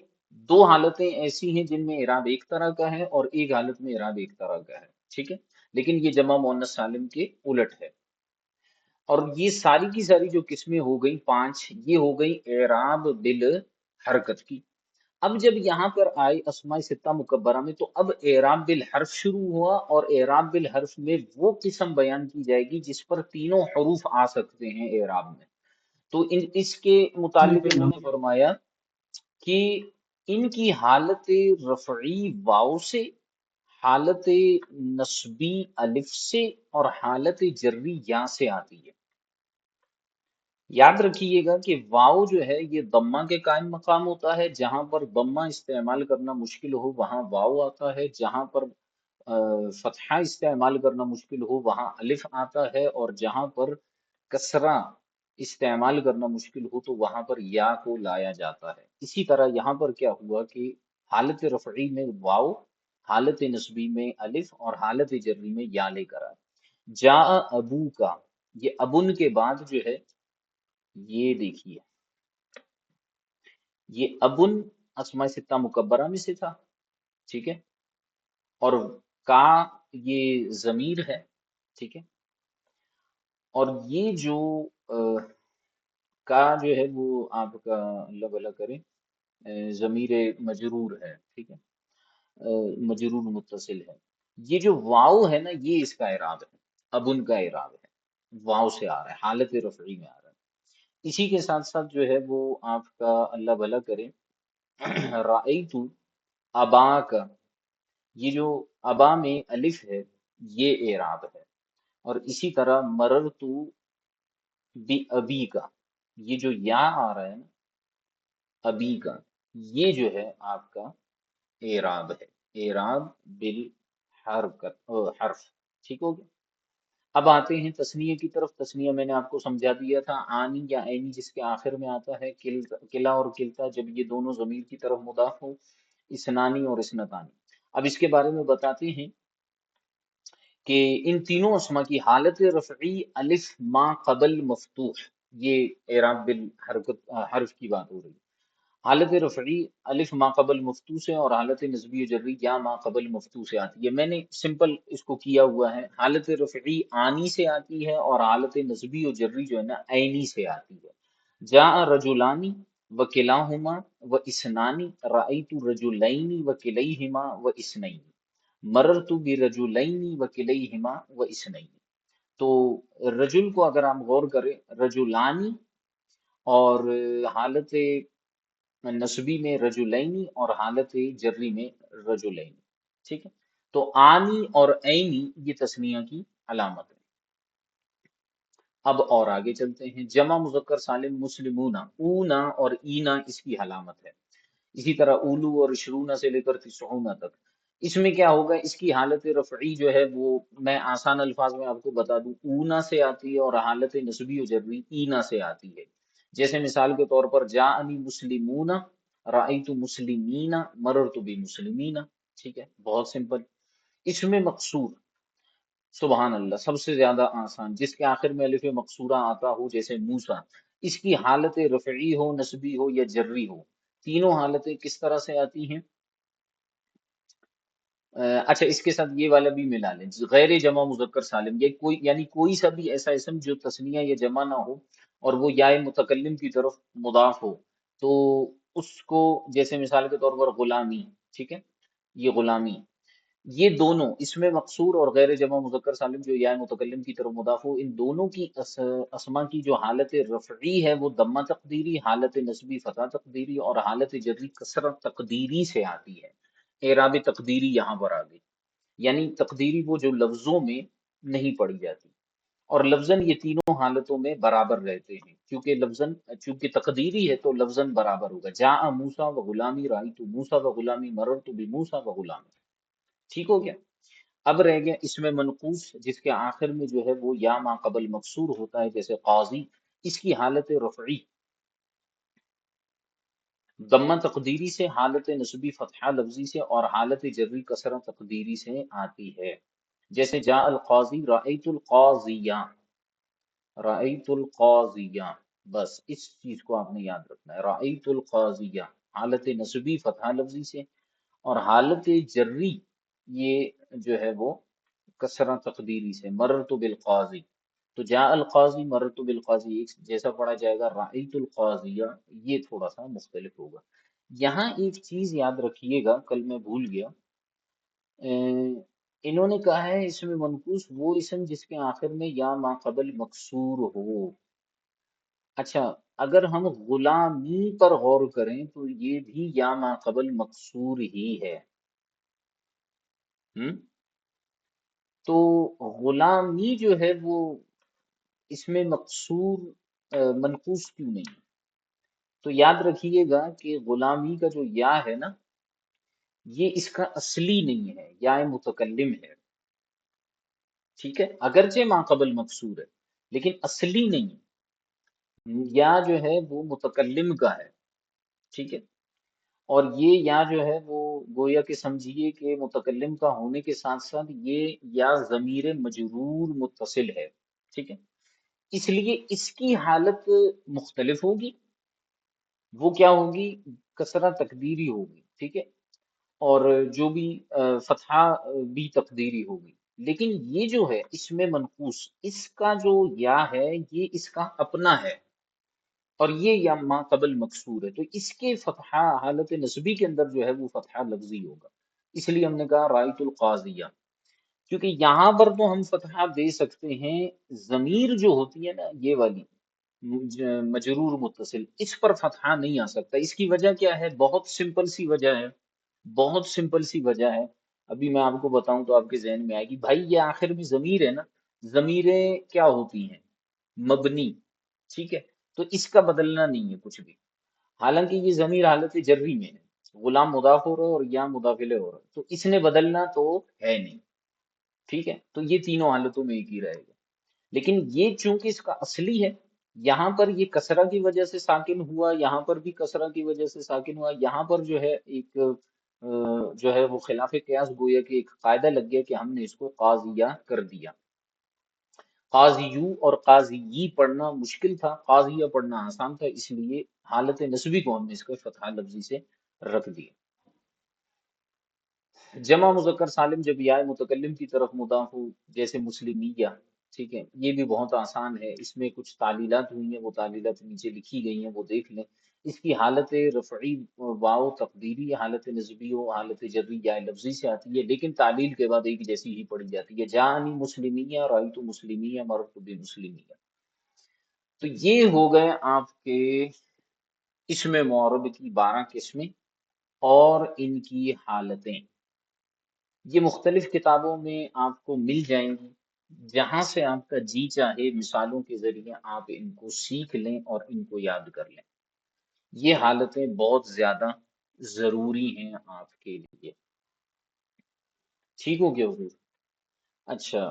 دو حالتیں ایسی ہیں جن میں اعراب ایک طرح کا ہے اور ایک حالت میں اعراب ایک طرح کا ہے، ٹھیک ہے۔ لیکن یہ جمع مؤنث سالم کے الٹ ہے، اور یہ ساری کی ساری جو قسمیں ہو گئی پانچ، یہ ہو گئی اعراب بالحرکت کی۔ اب جب یہاں پر آئی اسماء ستہ مکبرہ میں، تو اب اعراب بالحرف شروع ہوا، اور اعراب بالحرف میں وہ قسم بیان کی جائے گی جس پر تینوں حروف آ سکتے ہیں اعراب میں۔ تو اس کے متعلق انہوں نے فرمایا کہ ان کی حالت رفعی واو سے، حالت نصبی الف سے، اور حالت جری یا سے آتی ہے۔ یاد رکھیے گا کہ واو جو ہے یہ ضمہ کے قائم مقام ہوتا ہے، جہاں پر ضمہ استعمال کرنا مشکل ہو وہاں واو آتا ہے، جہاں پر فتحہ استعمال کرنا مشکل ہو وہاں الف آتا ہے، اور جہاں پر کسرہ استعمال کرنا مشکل ہو تو وہاں پر یا کو لایا جاتا ہے۔ اسی طرح یہاں پر کیا ہوا کہ حالت رفعی میں واو، حالت نصبی میں الف، اور حالت جری میں یا لے کر آئے۔ جا ابو کا، یہ ابن کے بعد جو ہے، یہ دیکھیے، یہ ابن اسماء ستہ مکبرہ میں سے تھا، ٹھیک ہے، اور کا یہ ضمیر ہے، ٹھیک ہے، اور یہ جو کا جو ہے وہ آپ کا اللہ بھلا کرے ضمیر مجرور ہے، ٹھیک ہے، مجرور متصل ہے۔ یہ جو واو ہے نا، یہ اس کا اعراب ہے، اب ان کا اعراب ہے، واو سے آ رہا ہے، حالت رفعی میں آ رہا ہے۔ اسی کے ساتھ ساتھ جو ہے وہ آپ کا اللہ بھلا کرے رأیتو ابا کا، یہ جو ابا میں الف ہے یہ اعراب ہے، اور اسی طرح مررتو بی ابی کا، یہ جو یا آ رہا ہے نا ابی کا، یہ جو ہے آپ کا اعراب ہے، اعراب حرف، ٹھیک ہو گیا۔ اب آتے ہیں تثنیہ کی طرف۔ تثنیہ میں نے آپ کو سمجھا دیا تھا، آنی یا عینی جس کے آخر میں آتا ہے، کلا اور کلتا جب یہ دونوں ضمیر کی طرف مضاف ہو، اسنانی اور اسنتانی۔ اب اس کے بارے میں بتاتے ہیں کہ ان تینوں اسما کی حالت رفعی الف ما قبل مفتوح، یہ اعراب بالحرکت حرف کی بات ہو رہی ہے۔ حالت رفعی الف ما قبل مفتو سے، اور حالت نسبی و جری یا ما قبل مفتو سے آتی ہے۔ میں نے سمپل اس کو کیا ہوا ہے، حالت رفعی آنی سے آتی ہے، اور حالت نسبی و جری جو ہے نا عینی سے آتی ہے۔ جاء رجلانی و کلاہما و اسنانی، رأیت رجلین و کلیہما و اسنین، مررت برجلین و کلیہما و اسنین۔ تو رجل کو اگر ہم غور کریں، رجلانی، اور حالت نسبی میں رجلینی، اور حالت جری میں رجلین، ٹھیک ہے۔ تو آنی اور عینی یہ تثنیہ کی علامت ہے۔ اب اور آگے چلتے ہیں، جمع مذکر سالم مسلمون، اونا اور اینا اس کی علامت ہے۔ اسی طرح اولو اور عشرون سے لے کر تسعون تک، اس میں کیا ہوگا، اس کی حالت رفعی جو ہے وہ میں آسان الفاظ میں آپ کو بتا دوں، اونا سے آتی ہے، اور حالت نسبی و جری اینا سے آتی ہے۔ جیسے مثال کے طور پر جاءنی مسلمون، رأیت مسلمین، مررت بمسلمین، ٹھیک ہے، بہت سمپل۔ اس میں مقصور، سبحان اللہ، سب سے زیادہ آسان، جس کے آخر میں الف مقصورہ آتا ہو، جیسے موسیٰ، اس کی حالت رفعی ہو، نسبی ہو یا جری ہو، تینوں حالتیں کس طرح سے آتی ہیں؟ اچھا، اس کے ساتھ یہ والا بھی ملا لیں، غیر جمع مذکر سالم، یہ کوئی یعنی کوئی سا بھی ایسا اسم جو تثنیہ یا جمع نہ ہو، اور وہ یا متکلم کی طرف مضاف ہو، تو اس کو، جیسے مثال کے طور پر غلامی، ٹھیک ہے، یہ غلامی، یہ دونوں اس میں مقصور اور غیر جمع مذکر سالم جو یا متکلم کی طرف مضاف ہو، ان دونوں کی اسما کی جو حالت رفعی ہے وہ ضمہ تقدیری، حالت نسبی فتح تقدیری، اور حالت جری کسرت تقدیری سے آتی ہے۔ اعراب تقدیری یہاں پر آ گئی، یعنی تقدیری وہ جو لفظوں میں نہیں پڑھی جاتی، اور لفظاً یہ تینوں حالتوں میں برابر رہتے ہیں، کیونکہ لفظاً، چونکہ تقدیری ہے تو لفظاً برابر ہوگا۔ جاء موسیٰ و غلامی، رأیت موسیٰ و غلامی، مررت بموسیٰ و غلامی، ٹھیک ہو گیا۔ اب رہ گیا اس میں منقوص، جس کے آخر میں جو ہے وہ یا ما قبل مکسور ہوتا ہے، جیسے قاضی، اس کی حالت رفعی ضمہ تقدیری سے، حالت نسبی فتحہ لفظی سے، اور حالت جری کسرہ تقدیری سے آتی ہے۔ جیسے جاء القاضی، رأیت القاضیہ، رأیت القاضیہ، بس اس چیز کو آپ نے یاد رکھنا ہے، رأیت القاضیہ، حالت نسبی فتحہ لفظی سے، اور حالت جری یہ جو ہے وہ کسرہ تقدیری سے، مررت بالقاضی۔ تو جاء القاضی، مررت بالقاضی ایک جیسا پڑھا جائے گا، رأیت القاضیہ یہ تھوڑا سا مختلف ہوگا۔ یہاں ایک چیز یاد رکھیے گا، کل میں بھول گیا، انہوں نے کہا ہے اس میں منقوص وہ اسم جس کے آخر میں یا ما قبل مکسور ہو۔ اچھا، اگر ہم غلامی پر غور کریں تو یہ بھی یا ما قبل مکسور ہی ہے۔ ہم؟ تو غلامی جو ہے وہ اس میں مقصور منقوص کیوں نہیں؟ تو یاد رکھیے گا کہ غلامی کا جو یا ہے نا، یہ اس کا اصلی نہیں ہے، یا متکلم ہے، ٹھیک ہے، اگرچہ ما قبل مقصور ہے لیکن اصلی نہیں ہے، یا جو ہے وہ متکلم کا ہے، ٹھیک ہے، اور یہ یا جو ہے وہ گویا کہ سمجھیے کہ متکلم کا ہونے کے ساتھ ساتھ یہ یا ضمیر مجرور متصل ہے، ٹھیک ہے، اس لیے اس کی حالت مختلف ہوگی، وہ کیا ہوگی، کسرہ تقدیری ہوگی، ٹھیک ہے، اور جو بھی فتحہ بھی تقدیری ہوگی، لیکن یہ جو ہے اس میں منقوص، اس کا جو یا ہے یہ اس کا اپنا ہے، اور یہ یا ما قبل مکسور ہے، تو اس کے فتحہ حالت نسبی کے اندر جو ہے وہ فتحہ لفظی ہوگا، اس لیے ہم نے کہا رائت القاضیہ، کیونکہ یہاں پر تو ہم فتحہ دے سکتے ہیں، ضمیر جو ہوتی ہے نا یہ والی مجرور متصل، اس پر فتحہ نہیں آ سکتا، اس کی وجہ کیا ہے؟ بہت سمپل سی وجہ ہے، بہت سمپل سی وجہ ہے، ابھی میں آپ کو بتاؤں تو آپ کے ذہن میں آئے گی۔ بھائی یہ آخر میں ضمیر ہے نا، ضمیریں کیا ہوتی ہیں؟ مبنی، ٹھیک ہے، تو اس کا بدلنا نہیں ہے کچھ بھی، حالانکہ یہ ضمیر حالت جری میں ہے، غلام مضاف ہو رہا ہے اور یا مضاف الیہ ہو رہا ہے، تو اس نے بدلنا تو ہے نہیں، ٹھیک ہے، تو یہ تینوں حالتوں میں ایک ہی رہے گا، لیکن یہ چونکہ اس کا اصلی ہے، یہاں پر یہ کسرہ کی وجہ سے ساکن ہوا، یہاں پر بھی کسرہ کی وجہ سے ساکن ہوا، یہاں پر جو ہے ایک جو ہے وہ خلاف قیاس گویا کہ ایک قاعدہ لگ گیا کہ ہم نے اس کو قاضیہ کر دیا، قاضیو اور قاضی پڑھنا مشکل تھا، قاضیہ پڑھنا آسان تھا، اس لیے حالت نسبی کو ہم نے اس کو فتحہ لفظی سے رکھ دیا۔ جمع مذکر سالم جب یا متکلم کی طرف مضاف ہو، جیسے مسلمیہ، ٹھیک ہے، یہ بھی بہت آسان ہے، اس میں کچھ تعلیلات ہوئی ہیں، وہ تعلیلات نیچے لکھی گئی ہیں، وہ دیکھ لیں۔ اس کی حالت رفعی واو تقدیری، حالت نسبی و حالت جری یا لفظی سے آتی ہے، لیکن تعلیل کے بعد ایک جیسی ہی پڑھی جاتی ہے، جانی مسلمیہ رأیت مسلمیہ مررت بمسلمیہ۔ تو یہ ہو گئے آپ کے اسم معرب کی 12 قسمیں اور ان کی حالتیں، یہ مختلف کتابوں میں آپ کو مل جائیں گی، جہاں سے آپ کا جی چاہے مثالوں کے ذریعے آپ ان کو سیکھ لیں اور ان کو یاد کر لیں، یہ حالتیں بہت زیادہ ضروری ہیں آپ کے لیے، ٹھیک ہو گیا حضور؟ اچھا،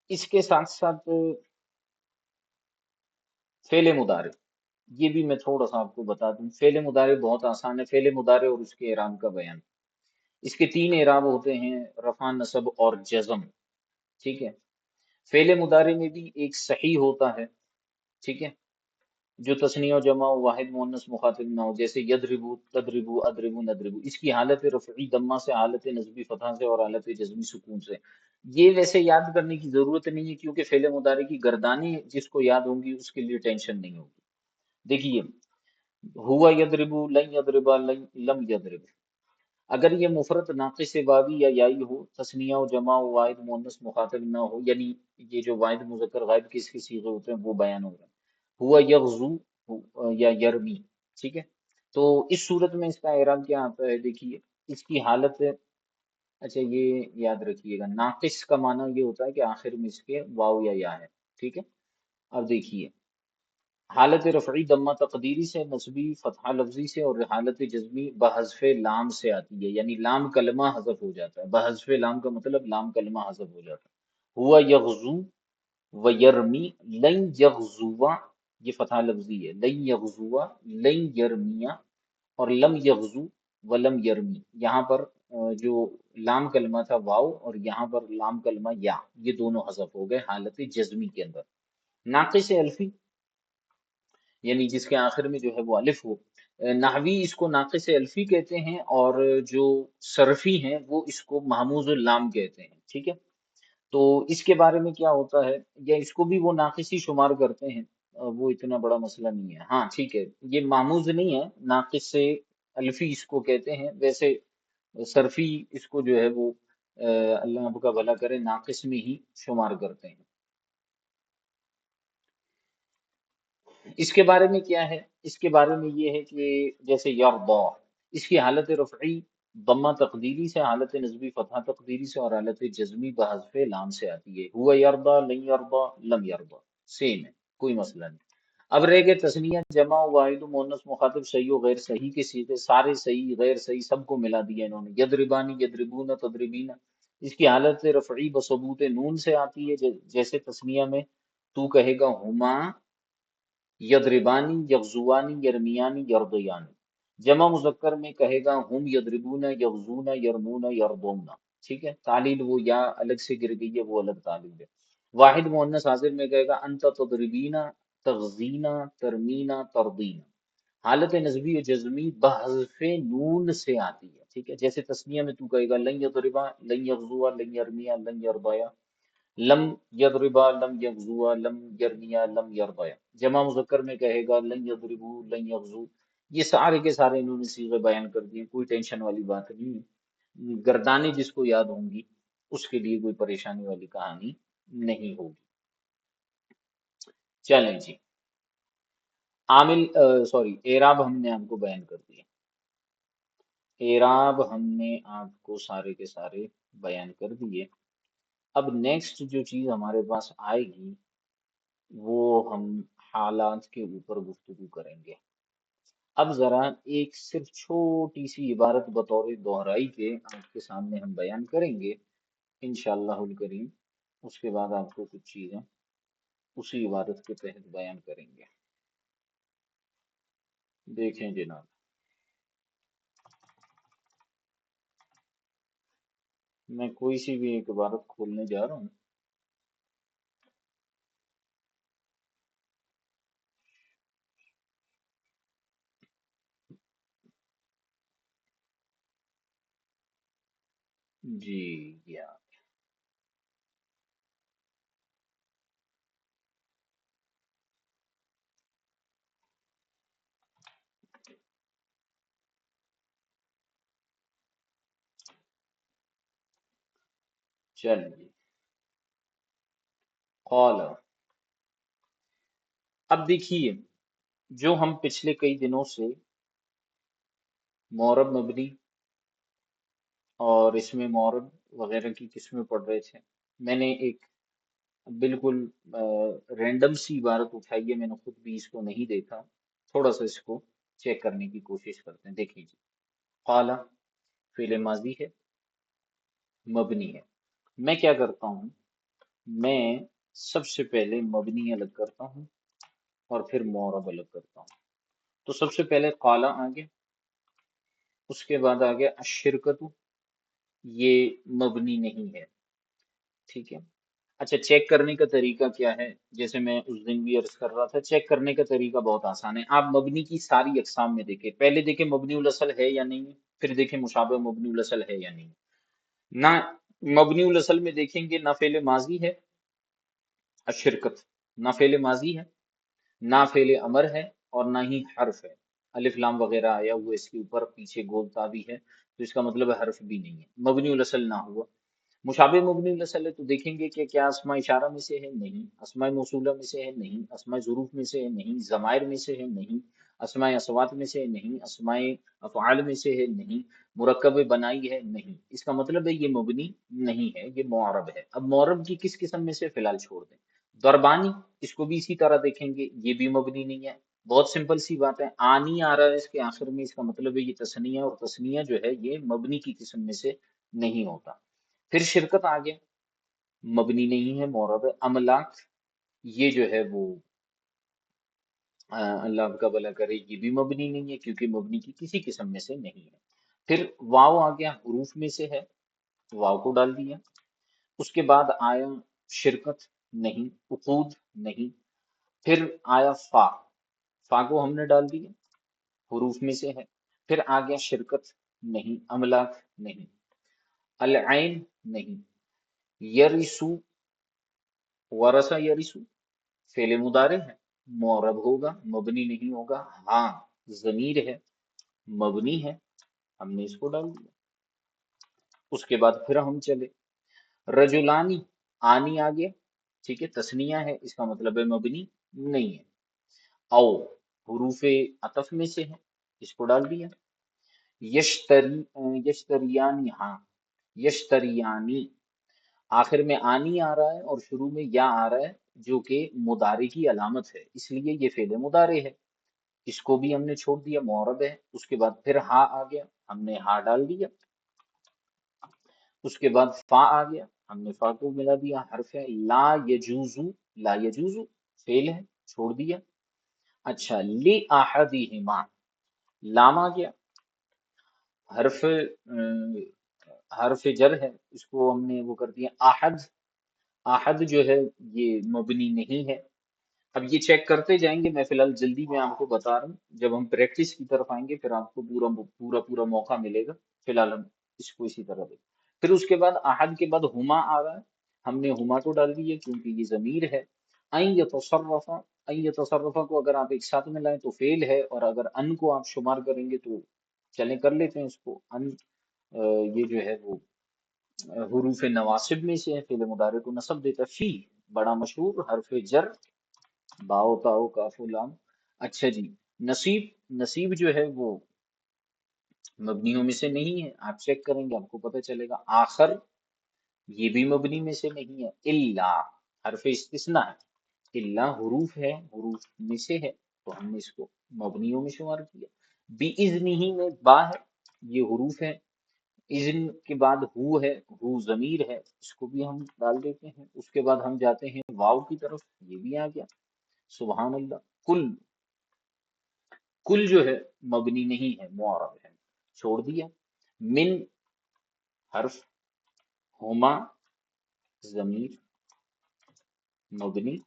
اس کے ساتھ ساتھ فعل مضارع، یہ بھی میں تھوڑا سا آپ کو بتا دوں، فعل مضارع بہت آسان ہے، فعل مضارع اور اس کے اعراب کا بیان، اس کے 3 اعراب ہوتے ہیں، رفع، نصب اور جزم، ٹھیک ہے، فعل مضارع میں بھی ایک صحیح ہوتا ہے، ٹھیک ہے، جو تثنیہ و جمع و واحد مؤنث مخاطب نہ ہو، جیسے یضربو، تضربو، اضربو، نضربو، اس کی حالت رفعی ضمہ سے، حالت نصبی فتحہ سے اور حالت جزمی سکون سے، یہ ویسے یاد کرنے کی ضرورت نہیں ہے کیونکہ فعل مضارع کی گردانیں جس کو یاد ہوں گی اس کے لیے ٹینشن نہیں ہوگی۔ دیکھیے، ہوا یضربو، لن یضربا، لم یضرب، اگر یہ مفرد ناقص واوی یا یائی ہو، تثنیہ و جمع و واحد مؤنث مخاطب نہ ہو، یعنی یہ جو واحد مذکر غائب کس کے صیغے ہوتے ہیں وہ بیان ہو رہے ہیں، ہوا یغزو یا یرمی، ٹھیک ہے، تو اس صورت میں اس کا اعراب کیا آتا ہے؟ دیکھیے اس کی حالت، اچھا یہ یاد رکھیے گا، ناقص کا معنی یہ ہوتا ہے کہ آخر میں اس کے واو یا ہے، ٹھیک ہے، اب دیکھیے حالت رفعی ضمہ تقدیری سے، نصبی فتحہ لفظی سے، اور حالت جزمی بحذف لام سے آتی ہے، یعنی لام کلمہ حذف ہو جاتا ہے، بحذف لام کا مطلب لام کلمہ حذف ہو جاتا ہے، ہوا یغزو و یرمی، لن یغزوا، یہ فتحہ لفظی ہے، لن یغزوا، لن یرمیا، اور لم یغزو ولم یرمی، یہاں پر جو لام کلمہ تھا واو، اور یہاں پر لام کلمہ یا، یہ دونوں حذف ہو گئے حالت جزمی کے اندر۔ ناقص الفی، یعنی جس کے آخر میں جو ہے وہ الف ہو، نحوی اس کو ناقص الفی کہتے ہیں، اور جو صرفی ہیں وہ اس کو محموز اللام کہتے ہیں، ٹھیک ہے، تو اس کے بارے میں کیا ہوتا ہے، یا اس کو بھی وہ ناقصی شمار کرتے ہیں، وہ اتنا بڑا مسئلہ نہیں ہے، ہاں ٹھیک ہے، یہ محموز نہیں ہے، ناقص سے الفی اس کو کہتے ہیں، ویسے صرفی اس کو جو ہے وہ اللہ آپ کا بھلا کرے ناقص میں ہی شمار کرتے ہیں۔ اس کے بارے میں کیا ہے؟ اس کے بارے میں یہ ہے کہ جیسے یرضا، اس کی حالت رفعی ضمہ تقدیری سے، حالت نصبی فتحہ تقدیری سے، اور حالت جزمی بحذف لام سے آتی ہے، ہوا یرضا، لن یرضا، لم یرضا، سیم ہے، کوئی مسئلہ نہیں۔ اب رہ گئے تثنیہ، جمع، واحد، مؤنث مخاطب، صحیح و غیر صحیح کے صیغے، سارے صحیح غیر صحیح سب کو ملا دیا انہوں نے، یضربانی، یضربون، تضربین، اس کی حالت رفعی بثبوت نون سے آتی ہے، جیسے تثنیہ میں تو کہے گا ہما یضربانی، یغزوانی، یرمیانی، یرضیانی، جمع مذکر میں کہے گا ہم یضربون، یغزون، یرمون، یرضون، ٹھیک ہے، تعلیل وہ یا الگ سے گر گئی ہے، وہ الگ تعلیل ہے۔ واحد مؤنث حاضر میں کہے گا انت تضربین، تغزین، ترمین، ترضین، حالت نسبی و جزمی بحذف نون سے آتی ہے، ٹھیک ہے؟ جیسے تسنیہ میں تو کہے گا لن یضربا، لن یغزوا، لن یرمیا، لن یربایا، لم یضربا، لم یغزوا، لم یرمیا، لم یربایا۔ جمع مذکر میں کہے گا لن یضربو، لن یغزو۔ یہ سارے کے سارے انہوں نے صیغے بیان کر دیے، کوئی ٹینشن والی بات نہیں ہے، گردانیں جس کو یاد ہوں گی اس کے لیے کوئی پریشانی والی کہانی نہیں ہوگی۔ چلیں جی، عامل سوری اعراب ہم نے آپ کو بیان کر دیا، اعراب ہم نے آپ کو سارے کے سارے بیان کر دیے۔ اب نیکسٹ جو چیز ہمارے پاس آئے گی وہ ہم حالات کے اوپر گفتگو کریں گے۔ اب ذرا ایک صرف چھوٹی سی عبارت بطور دہرائی کے آپ کے سامنے ہم بیان کریں گے انشاءاللہ الکریم، اس کے بعد آپ کو کچھ چیزیں اسی عبارت کے تحت بیان کریں گے۔ دیکھیں جناب، میں کوئی سی بھی ایک عبارت کھولنے جا رہا ہوں۔ جی یا چلیں جی، قال، اب دیکھیے جو ہم پچھلے کئی دنوں سے مورب مبنی اور اس میں مورب وغیرہ کی قسمیں پڑھ رہے تھے، میں نے ایک بالکل رینڈم سی عبارت اٹھائی ہے، میں نے خود بھی اس کو نہیں دیکھا، تھوڑا سا اس کو چیک کرنے کی کوشش کرتے ہیں۔ دیکھیں جی، قال فعل ماضی ہے، مبنی ہے۔ میں کیا کرتا ہوں، میں سب سے پہلے مبنی الگ کرتا ہوں اور پھر معرب الگ کرتا ہوں۔ تو سب سے پہلے قال آگے، اس کے بعد آگے الشرکت، یہ مبنی نہیں ہے، ٹھیک ہے؟ اچھا، چیک کرنے کا طریقہ کیا ہے؟ جیسے میں اس دن بھی عرض کر رہا تھا، چیک کرنے کا طریقہ بہت آسان ہے۔ آپ مبنی کی ساری اقسام میں دیکھیں، پہلے دیکھیں مبنی الاصل ہے یا نہیں ہے، پھر دیکھیں مشابہ مبنی الاصل ہے یا نہیں۔ نہ مبنی الاصل میں دیکھیں گے نہ فعل ماضی ہے الشرکت، نہ فعل ماضی ہے، نہ فعل امر ہے، اور نہ ہی حرف ہے، الف لام وغیرہ آیا ہوا اس کے اوپر، پیچھے گول تا بھی ہے، تو اس کا مطلب ہے حرف بھی نہیں ہے، مبنی الاصل نہ ہوا۔ مشابہ مبنی الاصل ہے تو دیکھیں گے کہ کیا اسماء اشارہ میں سے ہے؟ نہیں۔ اسماء موصولہ میں سے ہے؟ نہیں۔ اسماء ظروف میں سے ہے؟ نہیں۔ ضمائر میں سے ہے؟ نہیں۔ اسماء اصوات میں سے ہے؟ نہیں۔ اسماء افعال میں سے ہے؟ نہیں۔ مرکب بنائی ہے؟ نہیں۔ اس کا مطلب ہے یہ مبنی نہیں ہے، یہ معرب ہے۔ اب معرب کی کس قسم میں سے؟ فی الحال چھوڑ دیں۔ ضربانی، اس کو بھی اسی طرح دیکھیں گے، یہ بھی مبنی نہیں ہے۔ بہت سمپل سی بات ہے، آنی آ رہا ہے اس کے آخر میں، اس کا مطلب ہے یہ تثنیہ، اور تثنیہ جو ہے یہ مبنی کی قسم میں سے نہیں ہوتا۔ پھر شرکت آ گیا، مبنی نہیں ہے، معرب ہے۔ املاک، یہ جو ہے وہ اللہ آپ کا بھلا کرے، یہ بھی مبنی نہیں ہے کیونکہ مبنی کی کسی قسم میں سے نہیں ہے۔ پھر واو آ گیا، حروف میں سے ہے، واو کو ڈال دیا۔ اس کے بعد آیا شرکت، نہیں۔ عقود، نہیں۔ پھر آیا فا، فا کو ہم نے ڈال دیا، حروف میں سے ہے۔ پھر آ گیا شرکت، نہیں۔ املاک، نہیں۔ العین، نہیں۔ یرسو، ورثہ یرسو، فعل مضارع ہے، معرب ہوگا، مبنی نہیں ہوگا۔ ہاں، ضمیر ہے، مبنی ہے، ہم نے اس کو ڈال دیا۔ اس کے بعد پھر ہم چلے، رجلانی، آنی آ گیا، ٹھیک ہے، تثنیہ ہے، اس کا مطلب ہے مبنی نہیں ہے۔ او، حروف عطف میں سے ہے، اس کو ڈال دیا۔ یشتری، یشتریانی، ہاں، یشتریانی، آخر میں آنی آ رہا ہے اور شروع میں یا آ رہا ہے جو کہ مضارع کی علامت ہے، اس لیے یہ فعل مضارع ہے، اس کو بھی ہم نے چھوڑ دیا، معرب ہے۔ اس کے بعد پھر ہا آ گیا، ہم نے ہا ڈال دیا۔ اس کے بعد فا آ گیا، ہم نے فا کو ملا دیا، حرف ہے۔ لا یجوزو، لا یجوزو فعل ہے، چھوڑ دیا۔ اچھا، لی احدہما، لام آ گیا، حرف حرف جر ہے، اس کو ہم نے وہ کر دیا احد، احد جو ہے یہ مبنی نہیں ہے۔ اب یہ چیک کرتے جائیں گے، میں فی الحال جلدی میں آپ کو بتا رہا ہوں، جب ہم پریکٹس کی طرف آئیں گے پھر آپ کو پورا پورا پورا موقع ملے گا، فی الحال ہم اس کو اسی طرح دیں۔ پھر اس کے بعد احد کے بعد ہما آ رہا ہے، ہم نے ہما کو ڈال دیا کیونکہ یہ ضمیر ہے۔ این یتصرفا، این یتصرفا کو اگر آپ ایک ساتھ میں لائیں تو فعل ہے، اور اگر ان کو آپ شمار کریں گے تو چلیں کر لیتے ہیں اس کو ان، یہ جو ہے وہ حروف نواسب میں سے ہے، فعل مضارع کو نصب دیتا ہے۔ فی بڑا مشہور حرف جر، باؤ تاؤ کاف و لام۔ اچھا جی، نصیب، نصیب جو ہے وہ مبنیوں میں سے نہیں ہے، آپ چیک کریں گے آپ کو پتہ چلے گا۔ آخر یہ بھی مبنی میں سے نہیں ہے، الا حرف استثناء ہے، الا حروف ہے، حروف میں سے ہے تو ہم نے اس کو مبنیوں میں شمار کیا۔ بِإِذْنِهِ میں با ہے، یہ حروف ہے، اذن کے بعد ہو ہے، ہو ضمیر ہے، اس کو بھی ہم ڈال دیتے ہیں۔ اس کے بعد ہم جاتے ہیں واو کی طرف، یہ بھی آ گیا، سبحان اللہ۔ کل، کل جو ہے مبنی نہیں ہے، معرب ہے، چھوڑ دیا۔ من حرف، ہما ضمیر مبنی۔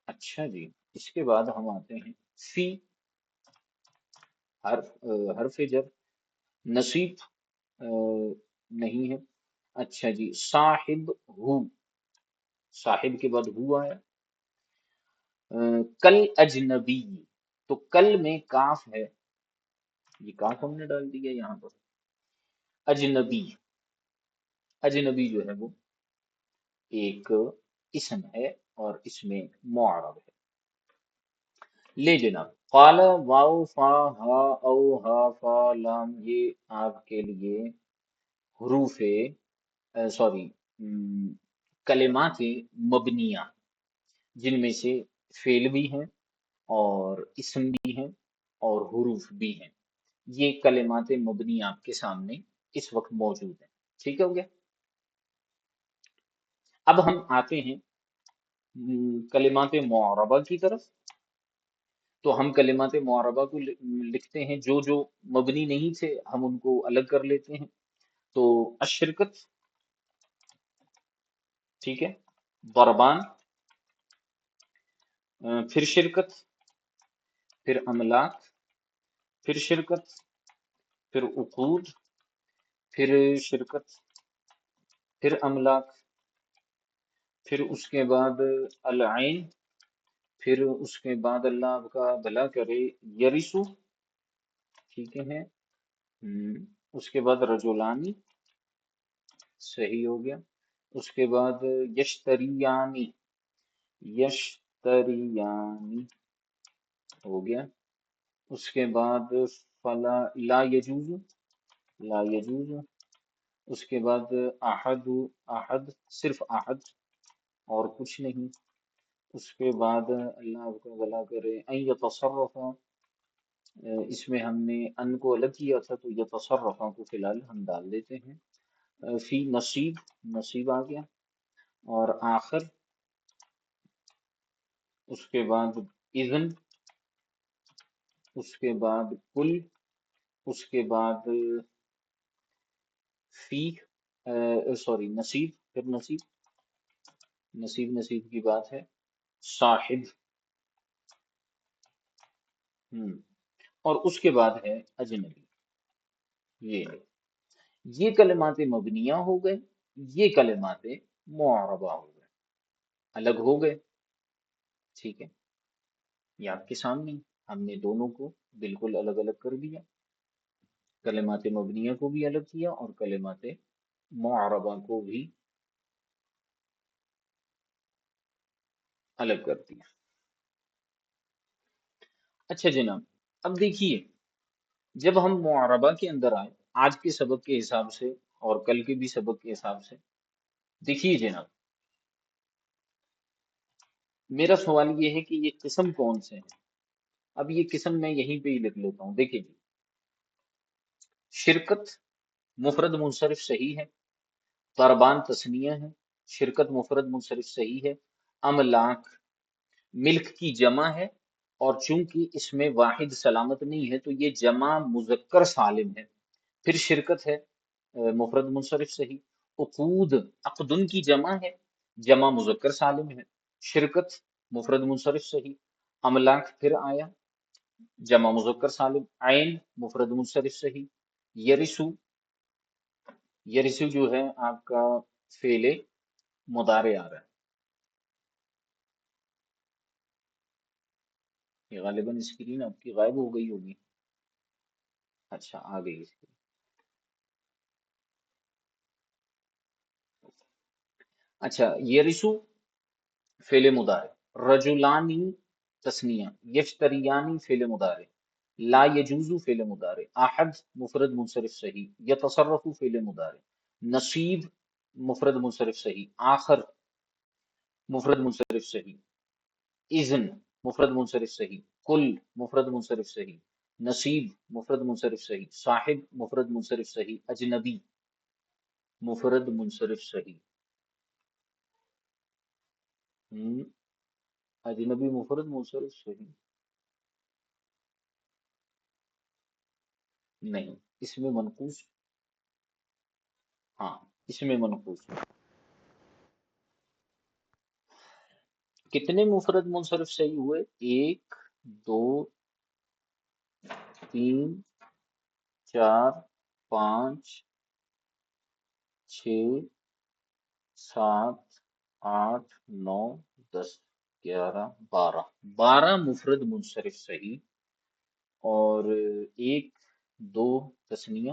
اچھا جی، اس کے بعد ہم آتے ہیں فی حرف، حرف جر، نصیب نہیں ہے۔ اچھا جی، صاحب ہو، صاحب کے بعد ہو آیا۔ کل اجنبی، تو کل میں کاف ہے، یہ کاف ہم نے ڈال دیا یہاں پر۔ اجنبی، اجنبی جو ہے وہ ایک اسم ہے اور اس میں معرب ہے۔ لے جناب، قال واو فا ہا او ہا فا لام، یہ آپ کے لیے حروف سوری کلمات مبنیہ، جن میں سے فعل بھی ہیں اور اسم بھی ہیں اور حروف بھی ہیں، یہ کلمات مبنی آپ کے سامنے اس وقت موجود ہیں۔ ٹھیک ہو گیا؟ اب ہم آتے ہیں کلمات معربہ کی طرف، تو ہم کلمات معربہ کو لکھتے ہیں، جو جو مبنی نہیں تھے ہم ان کو الگ کر لیتے ہیں۔ تو الشرکت، ٹھیک ہے، ضربان، پھر شرکت، پھر املاک، پھر شرکت، پھر عقود، پھر شرکت، پھر املاک، پھر اس کے بعد العین، پھر اس کے بعد اللہ آپ کا بھلا کرے یرسو، ٹھیک ہے، اس کے بعد رجولانی، صحیح ہو گیا۔ اس کے بعد یشتریانی، یشتریانی ہو گیا۔ اس کے بعد فلا لا یجوز، لا یجوز۔ اس کے بعد احد، احد صرف احد اور کچھ نہیں۔ اس کے بعد اللہ آپ کو بھلا کرے ان یتصرف، اس میں ہم نے ان کو الگ کیا تھا تو یتصرفوں کو فی الحال ہم ڈال دیتے ہیں۔ فی نصیب، نصیب آ گیا، اور آخر اس کے بعد اذن، اس کے بعد کل، اس کے بعد فی سوری نصیب، پھر نصیب، نصیب نصیب کی بات ہے، صاحب، اور اس کے بعد ہے اجنبی۔ یہ یہ کلمات مبنیہ ہو گئے، یہ کلمات معربہ ہو گئے، الگ ہو گئے، ٹھیک ہے، یہ آپ کے سامنے ہم نے دونوں کو بالکل الگ الگ کر دیا، کلمات مبنیہ کو بھی الگ کیا اور کلمات معربہ کو بھی الگ کر دیا۔ اچھا جناب، اب دیکھیے جب ہم معربہ کے اندر آئے آج کے سبق کے حساب سے اور کل کے بھی سبق کے حساب سے، دیکھیے جناب میرا سوال یہ ہے کہ یہ قسم کون سے ہیں؟ اب یہ قسم میں یہیں پہ ہی لکھ لیتا ہوں، دیکھیے جی، شرکت مفرد منصرف صحیح ہے، ضربان تثنیہ ہے، شرکت مفرد منصرف صحیح ہے، املاک ملک کی جمع ہے، اور چونکہ اس میں واحد سلامت نہیں ہے تو یہ جمع مذکر سالم ہے، پھر شرکت ہے مفرد منصرف صحیح، عقود عقدن کی جمع ہے، جمع مذکر سالم ہے، شرکت مفرد منصرف صحیح. املاک پھر آیا جمع مذکر سالم. عین مفرد منصرف صحیح. یرسو، یرسو جو ہے آپ کا فعل مضارع آ رہا ہے. یہ غالباً اسکرین آپ کی غائب ہو گئی ہوگی. اچھا آ گئی اسکرین. اچھا یرسو فعل مضارع. رجلانی تثنیہ. یشتریانی فعل مضارع. لا یجوز فعل مضارع. احد مفرد منصرف صحیح. یتصرف فعل مضارع. نصیب مفرد منصرف صحیح. آخر مفرد منصرف صحیح. اذن مفرد منصرف صحیح. کل مفرد منصرف صحیح. نصیب مفرد منصرف صحیح. صاحب مفرد منصرف صحیح. اجنبی مفرد منصرف صحیح. ہم، اجنبی مفرد منصرف صحیح نہیں. اس میں منقوص، ہاں اس میں منقوص. کتنے مفرد منصرف صحیح ہوئے؟ ایک، دو، تین، چار، پانچ، چھ، سات، آٹھ، نو، دس، گیارہ، بارہ. بارہ مفرد منصرف صحیح. اور ایک، دو تثنیہ،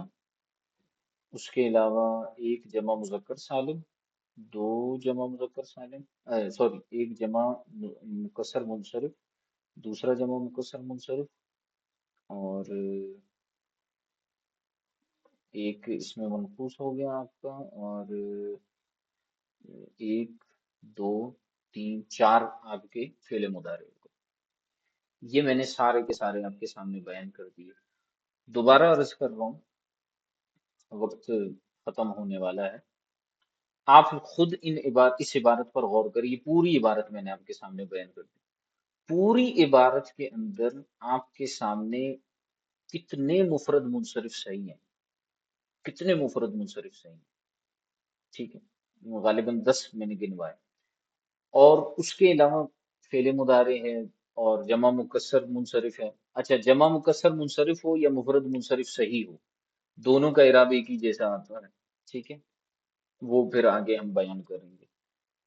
اس کے علاوہ ایک جمع مذکر سالم، دو جمع مذکر سالم، سوری ایک جمع مکسر منصرف، دوسرا جمع مکسر منصرف، اور ایک اس میں منقوص ہو گیا آپ کا، اور ایک، دو، تین، چار آپ کے فعل مضارع ہو گئے. یہ میں نے سارے کے سارے آپ کے سامنے بیان کر دیے. دوبارہ عرض کر رہا ہوں، وقت ختم ہونے والا ہے. آپ خود اس عبارت پر غور کریے. پوری عبارت میں نے آپ کے سامنے بیان کر دی. پوری عبارت کے اندر آپ کے سامنے کتنے مفرد منصرف صحیح ہیں، کتنے مفرد منصرف صحیح ہیں. ٹھیک ہے، غالباً 10 میں نے گنوائے. اور اس کے علاوہ فعل مضارع ہے اور جمع مکسر منصرف ہے. اچھا جمع مکسر منصرف ہو یا مفرد منصرف صحیح ہو، دونوں کا اعراب ایک ہی جیسا آتا ہے. ٹھیک ہے، وہ پھر آگے ہم بیان کریں گے.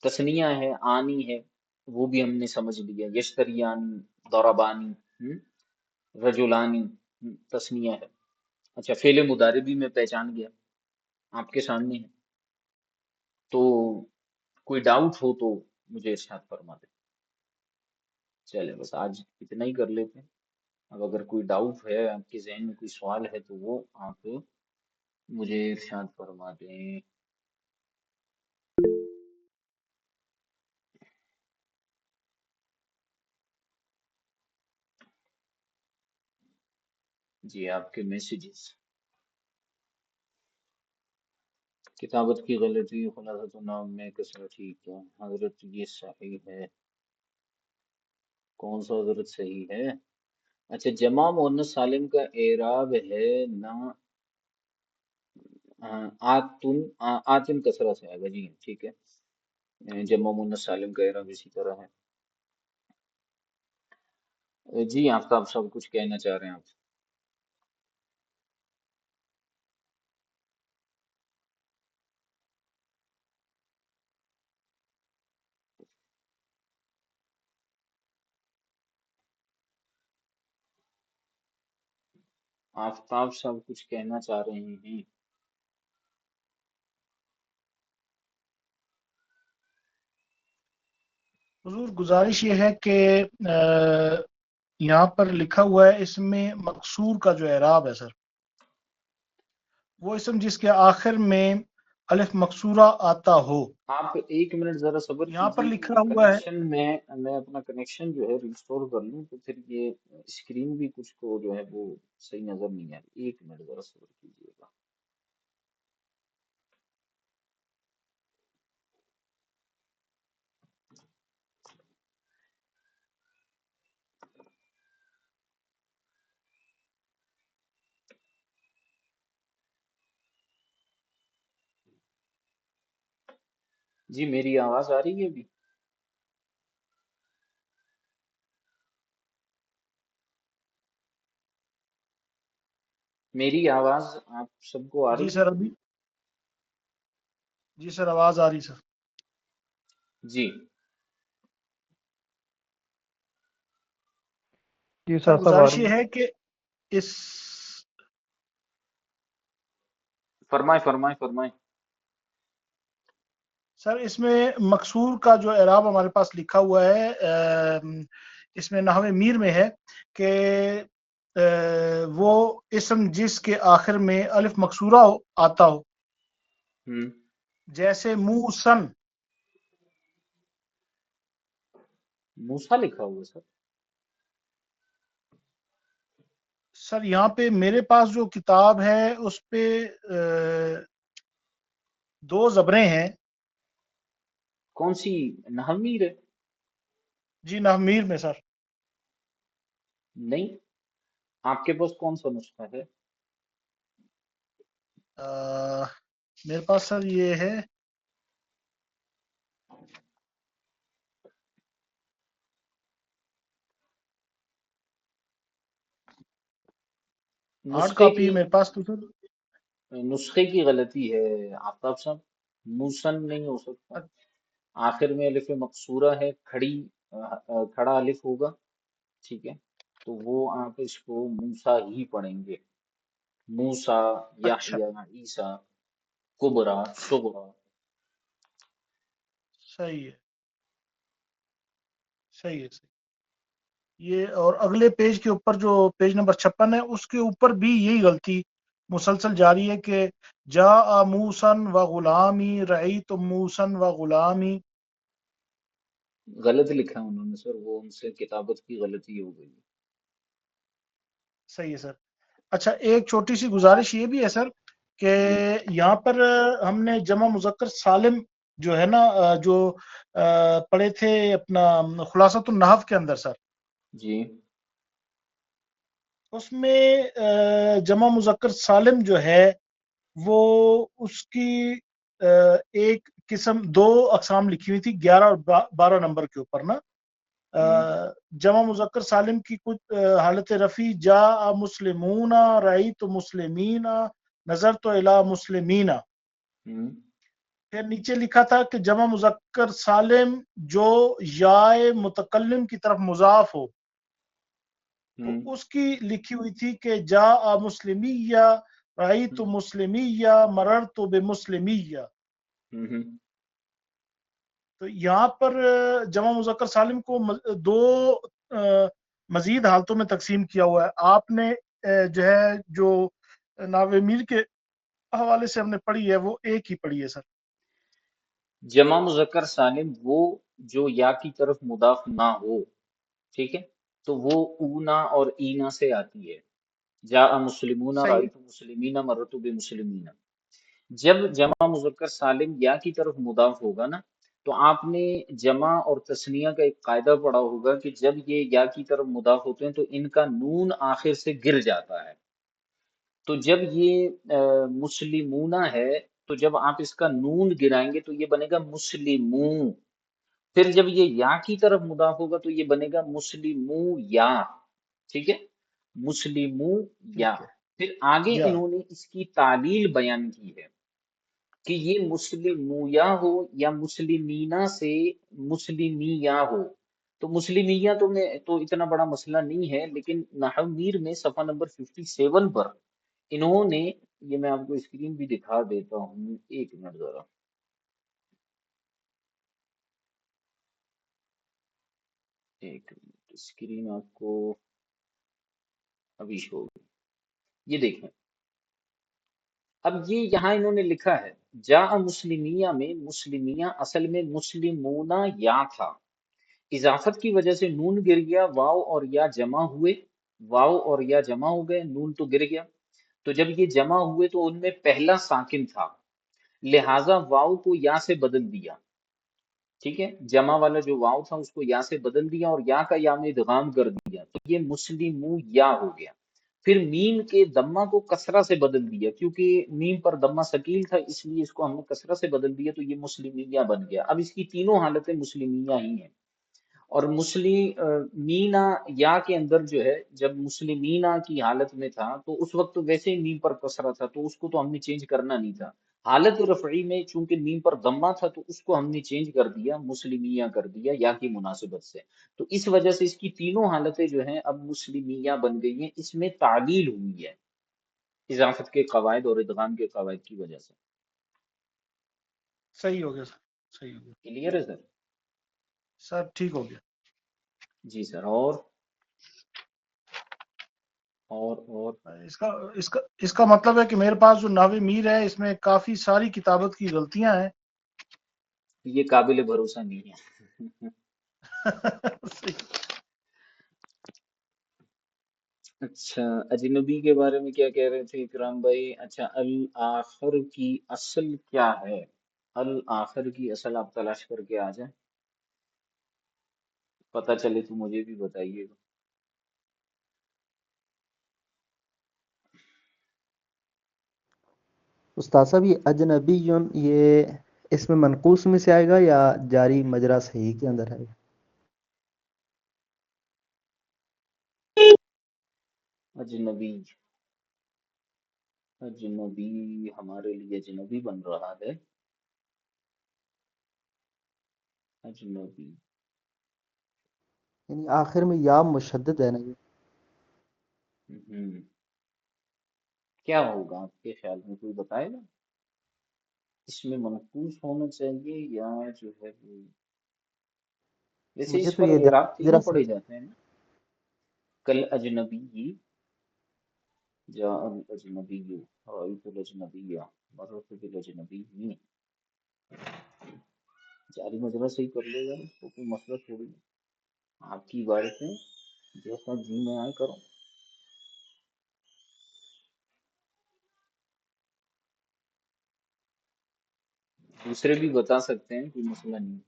تسنیہ ہے، آنی ہے، وہ بھی ہم نے سمجھ لیا. یشتریانی، ضربانی، رجولانی، تسنیہ ہے. اچھا فعل مضارع بھی میں پہچان گیا، آپ کے سامنے ہے. تو کوئی ڈاؤٹ ہو تو مجھے ارشاد فرما دیں. چلے بس آج اتنا ہی کر لیتے ہیں. اب اگر کوئی ڈاؤٹ ہے، آپ کے ذہن میں کوئی سوال ہے تو وہ آپ مجھے ارشاد فرما دیں. جی آپ کے میسیجز. کتابت کی غلطی خلاصۃ نام میں کسرہ. ٹھیک ہے حضرت یہ صحیح ہے. کون سا حضرت صحیح ہے؟ اچھا جمع مؤنث سالم کا اعراب ہے نا، آتن، آتن کسرہ سے آئے گا. جی ٹھیک ہے، جمع مؤنث سالم کا اعراب اسی طرح ہے. جی آفتاب صاحب کچھ کہنا چاہ رہے ہیں آپ؟ آفتاب صاحب کچھ کہنا چاہ رہے ہیں؟ حضور گزارش یہ ہے کہ یہاں پر لکھا ہوا ہے اس میں مقصور کا جو اعراب ہے سر، وہ اسم جس کے آخر میں الف مقصورہ آتا ہو. آپ ایک منٹ ذرا صبر یہاں پر کیجیے. لکھا ہوا ہے کنیکشن میں اپنا کنیکشن جو ہے ریسٹور کر لوں تو پھر یہ اسکرین بھی کچھ کو جو ہے وہ صحیح نظر نہیں آ رہی. ایک منٹ ذرا صبر کیجیے گا. جی میری آواز آ رہی ہے ابھی؟ میری آواز آپ سب کو آ جی رہی ہے؟ سر ابھی جی سر آواز آ رہی سر. جی جی سر سر سب آ گزارش رہی یہ ہے. ہے کہ اس فرمائیں فرمائیں فرمائیں. سر اس میں مقصور کا جو اعراب ہمارے پاس لکھا ہوا ہے اس میں نحو میر میں ہے کہ وہ اسم جس کے آخر میں الف مقصورہ آتا ہو ہوں جیسے موسن. موسیٰ لکھا ہوا ہے سر. سر یہاں پہ میرے پاس جو کتاب ہے اس پہ دو زبریں ہیں. کون سی؟ نحویر ہے؟ جی نحو میر میں سر. نہیں، آپ کے پاس کون سا نسخہ ہے؟ میرے پاس سر یہ ہے ہارڈ نسخے کاپی کی ہے میرے پاس تو سر. نسخے کی غلطی ہے آفتاب صاحب. موسن نہیں ہو سکتا. آخر میں الف مقصورہ ہے، کھڑا الف ہوگا. ٹھیک ہے، تو وہ آپ اس کو موسیٰ ہی پڑھیں گے. موسیٰ، اچھا یحییٰ، عیسیٰ، کبرا، صغرا. صحیح ہے صحیح ہے صحیح. یہ اور اگلے پیج کے اوپر جو پیج نمبر 56 ہے اس کے اوپر بھی یہی غلطی مسلسل جاری ہے کہ جا موسن و غلامی رأیت موسن و غلامی. غلط لکھا ہے انہوں نے سر، وہ ان سے کتابت کی غلطی ہو گئی. صحیح ہے سر. اچھا ایک چھوٹی سی گزارش یہ بھی ہے سر کہ جی یہاں پر ہم نے جمع مذکر سالم جو ہے نا جو پڑھے تھے اپنا خلاصۃ النحو کے اندر سر، جی اس میں جمع مذکر سالم جو ہے وہ اس کی ایک قسم دو اقسام لکھی ہوئی تھی 11 اور 12 نمبر کے اوپر نا. ہوں جمع مذکر سالم کی کچھ حالت رفیع جا مسلمون رأیت مسلمین نظر تو الی مسلمین. ہوں پھر نیچے لکھا تھا کہ جمع مذکر سالم جو یا متکلم کی طرف مضاف ہو تو ہوں اس کی لکھی ہوئی تھی کہ جا مسلمیہ رأیت مسلمیہ مررت بمسلمیہ. ہوں تو یہاں پر جمع مذکر سالم کو دو مزید حالتوں میں تقسیم کیا ہوا ہے. آپ نے جو ہے جو ناوے میر کے حوالے سے ہم نے پڑھی ہے وہ ایک ہی پڑھی ہے سر. جمع مذکر سالم وہ جو یا کی طرف مضاف نہ ہو. ٹھیک ہے، تو وہ اونا اور اینا سے آتی ہے. جاء مسلمون صحیح رأیت مسلمین مررت بمسلمین. جب جمع مذکر سالم یا کی طرف مضاف ہوگا نا، تو آپ نے جمع اور تثنیہ کا ایک قاعدہ پڑھا ہوگا کہ جب یہ یا کی طرف مضاف ہوتے ہیں تو ان کا نون آخر سے گر جاتا ہے. تو جب یہ مسلمونہ ہے تو جب آپ اس کا نون گرائیں گے تو یہ بنے گا مسلموں. پھر جب یہ یا کی طرف مضاف ہوگا تو یہ بنے گا مسلموں یا. ٹھیک ہے، مسلموں یا. ٹھیک ہے پھر آگے یا انہوں نے اس کی تعلیل بیان کی ہے کہ یہ مسلمویا ہو یا مسلمینہ سے مسلمیہ ہو. تو مسلمیہ تو اتنا بڑا مسئلہ نہیں ہے، لیکن نحو میر میں صفحہ نمبر 57 پر انہوں نے، یہ میں آپ کو اسکرین بھی دکھا دیتا ہوں، ایک منٹ ذرا. ایک منٹ، اسکرین آپ کو ابھی شو ہوگی. یہ دیکھیں، اب یہ یہاں انہوں نے لکھا ہے جا مسلمیہ میں مسلمیہ اصل میں مسلمونہ یا تھا. اضافت کی وجہ سے نون گر گیا، واو اور یا جمع ہوئے. واو اور یا جمع ہو گئے، نون تو گر گیا. تو جب یہ جمع ہوئے تو ان میں پہلا ساکن تھا، لہٰذا واو کو یا سے بدل دیا. ٹھیک ہے، جمع والا جو واو تھا اس کو یا سے بدل دیا اور یا کا یا میں ادغام کر دیا تو یہ مسلمو یا ہو گیا. پھر میم کے دمہ کو کسرہ سے بدل دیا، کیونکہ میم پر دمہ ثقیل تھا اس لیے اس کو ہم نے کسرہ سے بدل دیا تو یہ مسلمیہ بن گیا. اب اس کی تینوں حالتیں مسلمیہ ہی ہیں. اور مسلمینا یا کے اندر جو ہے، جب مسلمینا کی حالت میں تھا تو اس وقت تو ویسے ہی میم پر کسرہ تھا، تو اس کو تو ہم نے چینج کرنا نہیں تھا۔ حالت رفعی میں چونکہ میم پر ضمہ تھا تو اس کو ہم نے چینج کر دیا، مسلمیہ کر دیا یا کی مناسبت سے۔ تو اس وجہ سے اس کی تینوں حالتیں جو ہیں اب مسلمیہ بن گئی ہیں، اس میں تعدیل ہوئی ہے اضافت کے قواعد اور ادغام کے قواعد کی وجہ سے۔ صحیح ہو گیا سر، صحیح ہو گیا کلیئر ہے سر؟ سر، ٹھیک ہو گیا۔ جی سر، اور اس کا مطلب ہے کہ میرے پاس جو ناوی میر ہے اس میں کافی ساری کتابت کی غلطیاں ہیں۔ یہ قابل بھروسہ نہیں ہے۔ صحیح۔ اچھا، اجنبی کے بارے میں کیا کہہ رہے تھے اکرام بھائی؟ اچھا، الآخر کی اصل کیا ہے؟ الآخر کی اصل آپ تلاش کر کے آ جائیں، پتہ چلے تو مجھے بھی بتائیے گا۔ استاد صاحب یہ اجنبی یہ اس میں منقوص میں سے آئے گا یا جاری مجرا صحیح کے اندر ہے؟ اجنبی، اجنبی ہمارے لیے اجنبی بن رہا ہے، اجنبی۔ یعنی آخر میں یا مشدد ہے نا یہ؟ ہم، کیا ہوگا آپ کے خیال میں، کوئی بتائے گا؟ اس میں منقوص ہونا چاہیے یا جو ہے وہ، ویسے مجھے اس تو پر یہ اعراب جاری مجرا تینوں سے، پڑے جاتے ہیں نا، کل اجنبی، جاء الاجنبی، رأيت الاجنبی، مررت بالاجنبی، جاری مجرا صحیح کر لے گا تو کوئی مسئلہ تھوڑی ہے۔ آپ کی عبادتیں جیسا جی میں آئے کرو۔ دوسرے بھی بتا سکتے ہیں، کوئی مسئلہ نہیں۔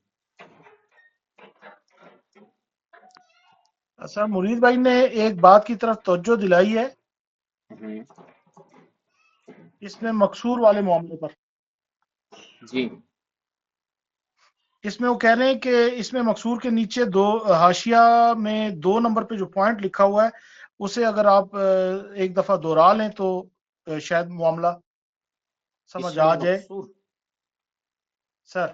اچھا، مرید بھائی نے ایک بات کی طرف توجہ دلائی ہے ہوں، اس میں مقصور والے معاملے پر۔ جی اس میں وہ کہہ رہے ہیں کہ اس میں مقصور کے نیچے دو حاشیہ میں 2 نمبر پہ جو پوائنٹ لکھا ہوا ہے اسے اگر آپ ایک دفعہ دوہرا لیں تو شاید معاملہ اس سمجھ میں آ جائے مقصور، سر۔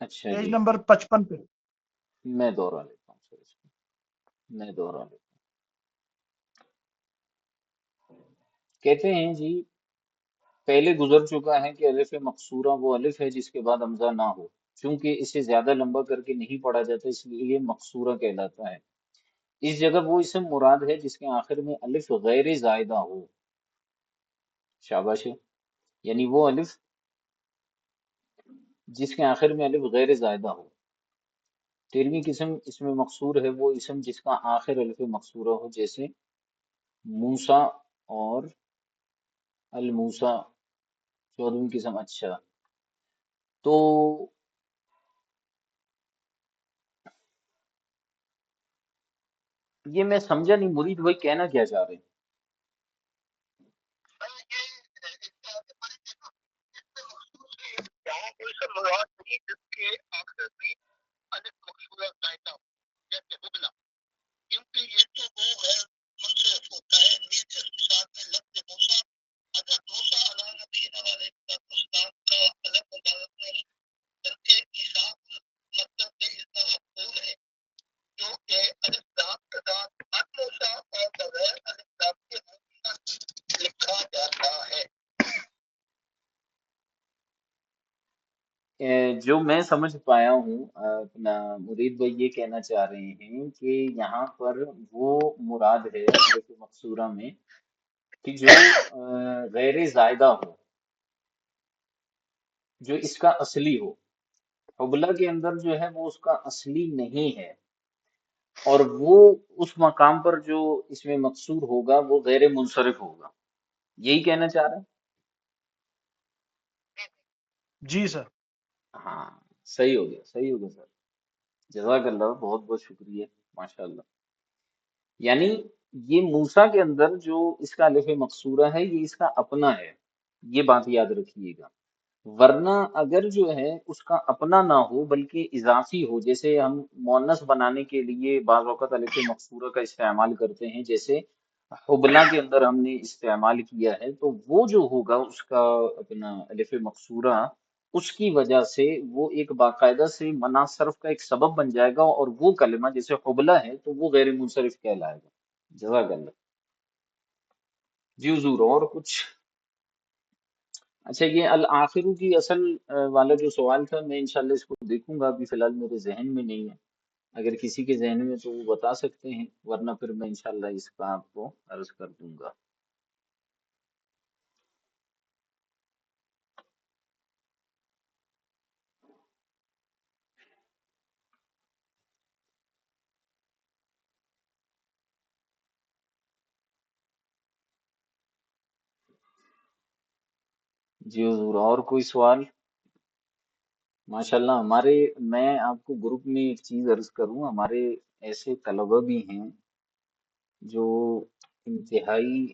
اچھا پیج جی، نمبر 55 پہ۔ میں دوہرا لیتا ہوں سر، اس کو میں دوہرا لیتا ہوں۔ کہتے ہیں جی، پہلے گزر چکا ہے کہ الف مقصورہ وہ الف ہے جس کے بعد حمزہ نہ ہو، چونکہ اسے زیادہ لمبا کر کے نہیں پڑھا جاتا اس لیے یہ مقصورہ کہلاتا ہے۔ اس جگہ وہ اسم مراد ہے جس کے آخر میں الف غیر زائدہ ہو، شاباش ہے، یعنی وہ الف جس کے آخر میں الف غیر زائدہ ہو۔ 13ویں قسم اسم مقصور ہے وہ اسم جس کا آخر الف مقصورہ ہو، جیسے موسیٰ اور الموسیٰ۔ 14ویں قسم، اچھا تو یہ میں سمجھا نہیں، مرید بھائی کہنا کیا چاہ رہے ہیں؟ جو میں سمجھ پایا ہوں، اپنا مرید بھائی یہ کہنا چاہ رہے ہیں کہ یہاں پر وہ مراد ہے الف مقصورہ میں کہ جو غیر زائدہ ہو، جو اس کا اصلی ہو۔ حبلہ کے اندر جو ہے وہ اس کا اصلی نہیں ہے، اور وہ اس مقام پر جو اس میں مقصور ہوگا وہ غیر منصرف ہوگا، یہی کہنا چاہ رہے ہیں؟ جی سر۔ ہاں، صحیح ہو گیا، صحیح ہو گیا سر، جزاک اللہ، بہت بہت شکریہ، ماشاء اللہ۔ یعنی یہ موسیٰ کے اندر جو اس کا الف مقصورہ ہے یہ اس کا اپنا ہے، یہ بات یاد رکھیے گا۔ ورنہ اگر جو ہے اس کا اپنا نہ ہو بلکہ اضافی ہو، جیسے ہم مؤنث بنانے کے لیے بعض اوقات الف مقصورہ کا استعمال کرتے ہیں، جیسے حبلہ کے اندر ہم نے استعمال کیا ہے، تو وہ جو ہوگا اس کا اپنا الف مقصورہ، اس کی وجہ سے وہ ایک باقاعدہ سے منع صرف کا ایک سبب بن جائے گا، اور وہ کلمہ جیسے حبلہ ہے تو وہ غیر منصرف کہلائے گا۔ جزاک اللہ۔ جی حضور، اور کچھ؟ اچھا، یہ الآخر کی اصل والا جو سوال تھا، میں انشاءاللہ اس کو دیکھوں گا، ابھی فی الحال میرے ذہن میں نہیں ہے، اگر کسی کے ذہن میں تو وہ بتا سکتے ہیں، ورنہ پھر میں انشاءاللہ اس کا آپ کو عرض کر دوں گا۔ جی حضور، اور کوئی سوال؟ ماشاءاللہ ہمارے، میں آپ کو گروپ میں ایک چیز عرض کروں، ہمارے ایسے طلبہ بھی ہیں جو انتہائی،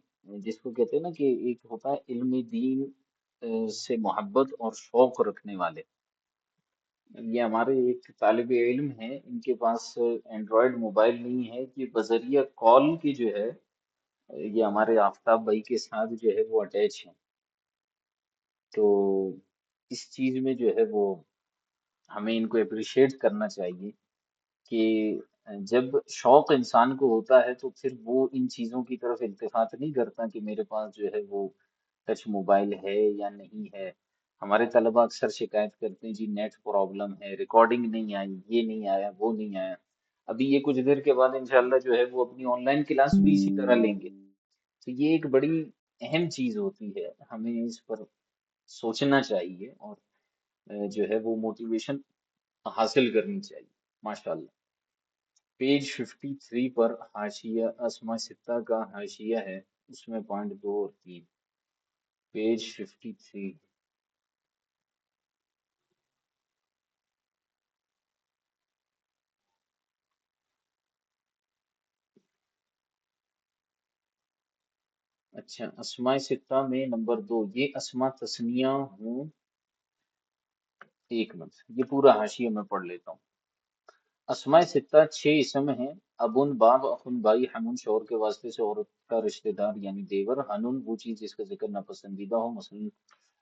جس کو کہتے ہیں نا کہ ایک ہوتا ہے علم دین سے محبت اور شوق رکھنے والے، یہ ہمارے ایک طالب علم ہیں، ان کے پاس اینڈرائڈ موبائل نہیں ہے، کہ بذریعہ کال کی جو ہے یہ ہمارے آفتاب بھائی کے ساتھ جو ہے وہ اٹیچ ہیں، تو اس چیز میں جو ہے وہ ہمیں ان کو اپریشیٹ کرنا چاہیے کہ جب شوق انسان کو ہوتا ہے تو پھر وہ ان چیزوں کی طرف التفات نہیں کرتا کہ میرے پاس جو ہے وہ ٹچ موبائل ہے یا نہیں ہے۔ ہمارے طلبہ اکثر شکایت کرتے ہیں جی نیٹ پرابلم ہے، ریکارڈنگ نہیں آئی، یہ نہیں آیا، وہ نہیں آیا۔ ابھی یہ کچھ دیر کے بعد انشاءاللہ جو ہے وہ اپنی آن لائن کلاس بھی اسی طرح لیں گے، تو یہ ایک بڑی اہم چیز ہوتی ہے، ہمیں اس پر سوچنا چاہیے، اور جو ہے وہ موٹیویشن حاصل کرنی چاہیے۔ ماشاءاللہ۔ پیج 53 پر حاشیہ اسماء ستہ کا حاشیہ ہے، اس میں پوائنٹ 2 اور 3، پیج 53۔ اچھا، اسماء ستہ میں نمبر 2، یہ اسماء تثنیہ ہوں، ایک منٹ یہ پورا حاشیہ میں پڑھ لیتا ہوں۔ اسماء ستہ 6 اسم ہیں: ابن، باپ، اخن، بھائی، حمون شوہر کے واسطے سے عورت کا رشتہ دار یعنی دیور، ہنون وہ چیز جس کا ذکر ناپسندیدہ ہو مثلا،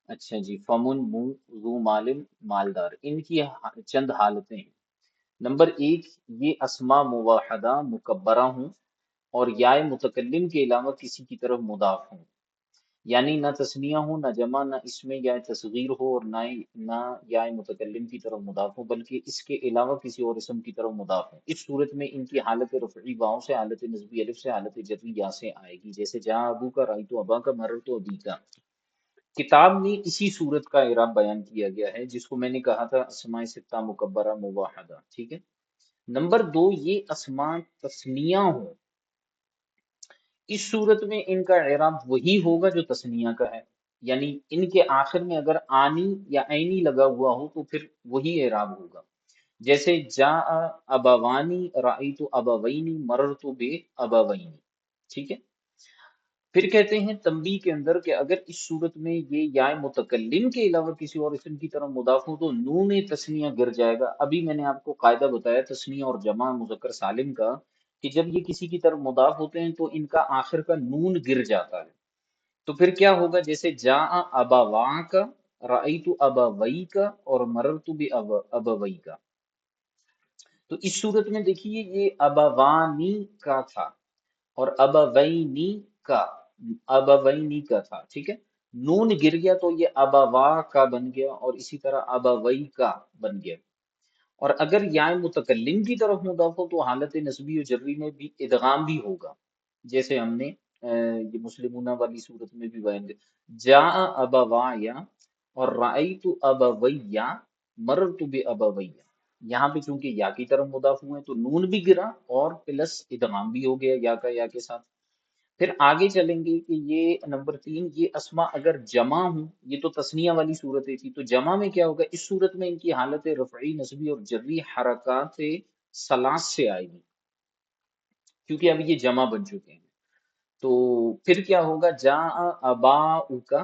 اچھا جی، فمن منہ، ذو مالن مالدار، ان کی چند حالتیں ہیں۔ نمبر 1، یہ اسماء موحدہ مکبرہ ہوں اور یا متکلم کے علاوہ کسی کی طرف مضاف ہوں، یعنی نہ تثنیہ ہو، نہ جمع، نہ اس میں یا تصغیر ہو، اور نہ یا متکلم کی طرف مضاف ہو بلکہ اس کے علاوہ کسی اور اسم کی طرف مضاف ہو۔ اس صورت میں ان کی حالت رفعی واؤ سے، حالت نصبی الف سے، حالت جری یا سے آئے گی، جیسے جا ابو کا، رأیت ابا کا، مررت ابی کا۔ کتاب میں اسی صورت کا اعراب بیان کیا گیا ہے جس کو میں نے کہا تھا اسماء ستہ مکبرہ موحدہ، ٹھیک ہے۔ نمبر 2، یہ اسماء تثنیہ ہوں، اس صورت میں ان کا اعراب وہی ہوگا جو تثنیہ کا ہے، یعنی ان کے آخر میں اگر آنی یا عینی لگا ہوا ہو تو پھر وہی اعراب ہوگا، جیسے جا ابوانی، رأیت ابوینی، مررت بے ابوینی، ٹھیک ہے۔ پھر کہتے ہیں تنبیہ کے اندر کہ اگر اس صورت میں یہ یا متکلم کے علاوہ کسی اور اسم کی طرف مضاف ہو تو نون تثنیہ گر جائے گا۔ ابھی میں نے آپ کو قاعدہ بتایا تثنیہ اور جمع مذکر سالم کا، کہ جب یہ کسی کی طرف مضاف ہوتے ہیں تو ان کا آخر کا نون گر جاتا ہے، تو پھر کیا ہوگا، جیسے جا ابوا کا، رأیت ابوئی کا، اور مررت ابوئی کا۔ تو اس صورت میں دیکھیے یہ ابوانی کا تھا اور ابوینی کا، ابوینی کا تھا، ٹھیک ہے۔ نون گر گیا تو یہ ابوا کا بن گیا، اور اسی طرح ابوئی کا بن گیا۔ اور اگر یا متکلم کی طرف مضاف ہو تو حالت نسبی و جری میں بھی ادغام بھی ہوگا، جیسے ہم نے یہ مسلمونہ والی صورت میں بھی بیان کیا، جا ابوایا اور رأیت ابویا، مررت بابویا۔ یہاں پہ چونکہ یا کی طرف مضاف ہوئے تو نون بھی گرا اور پلس ادغام بھی ہو گیا یا کا یا کے ساتھ۔ پھر آگے چلیں گے کہ یہ نمبر 3، یہ اسماء اگر جمع ہوں، یہ تو تثنیہ والی صورتیں تھی، تو جمع میں کیا ہوگا، اس صورت میں ان کی حالت رفعی، نصبی اور جری حرکات ثلاث سے آئے گی، کیونکہ اب یہ جمع بن چکے ہیں۔ تو پھر کیا ہوگا، جا ابا کا،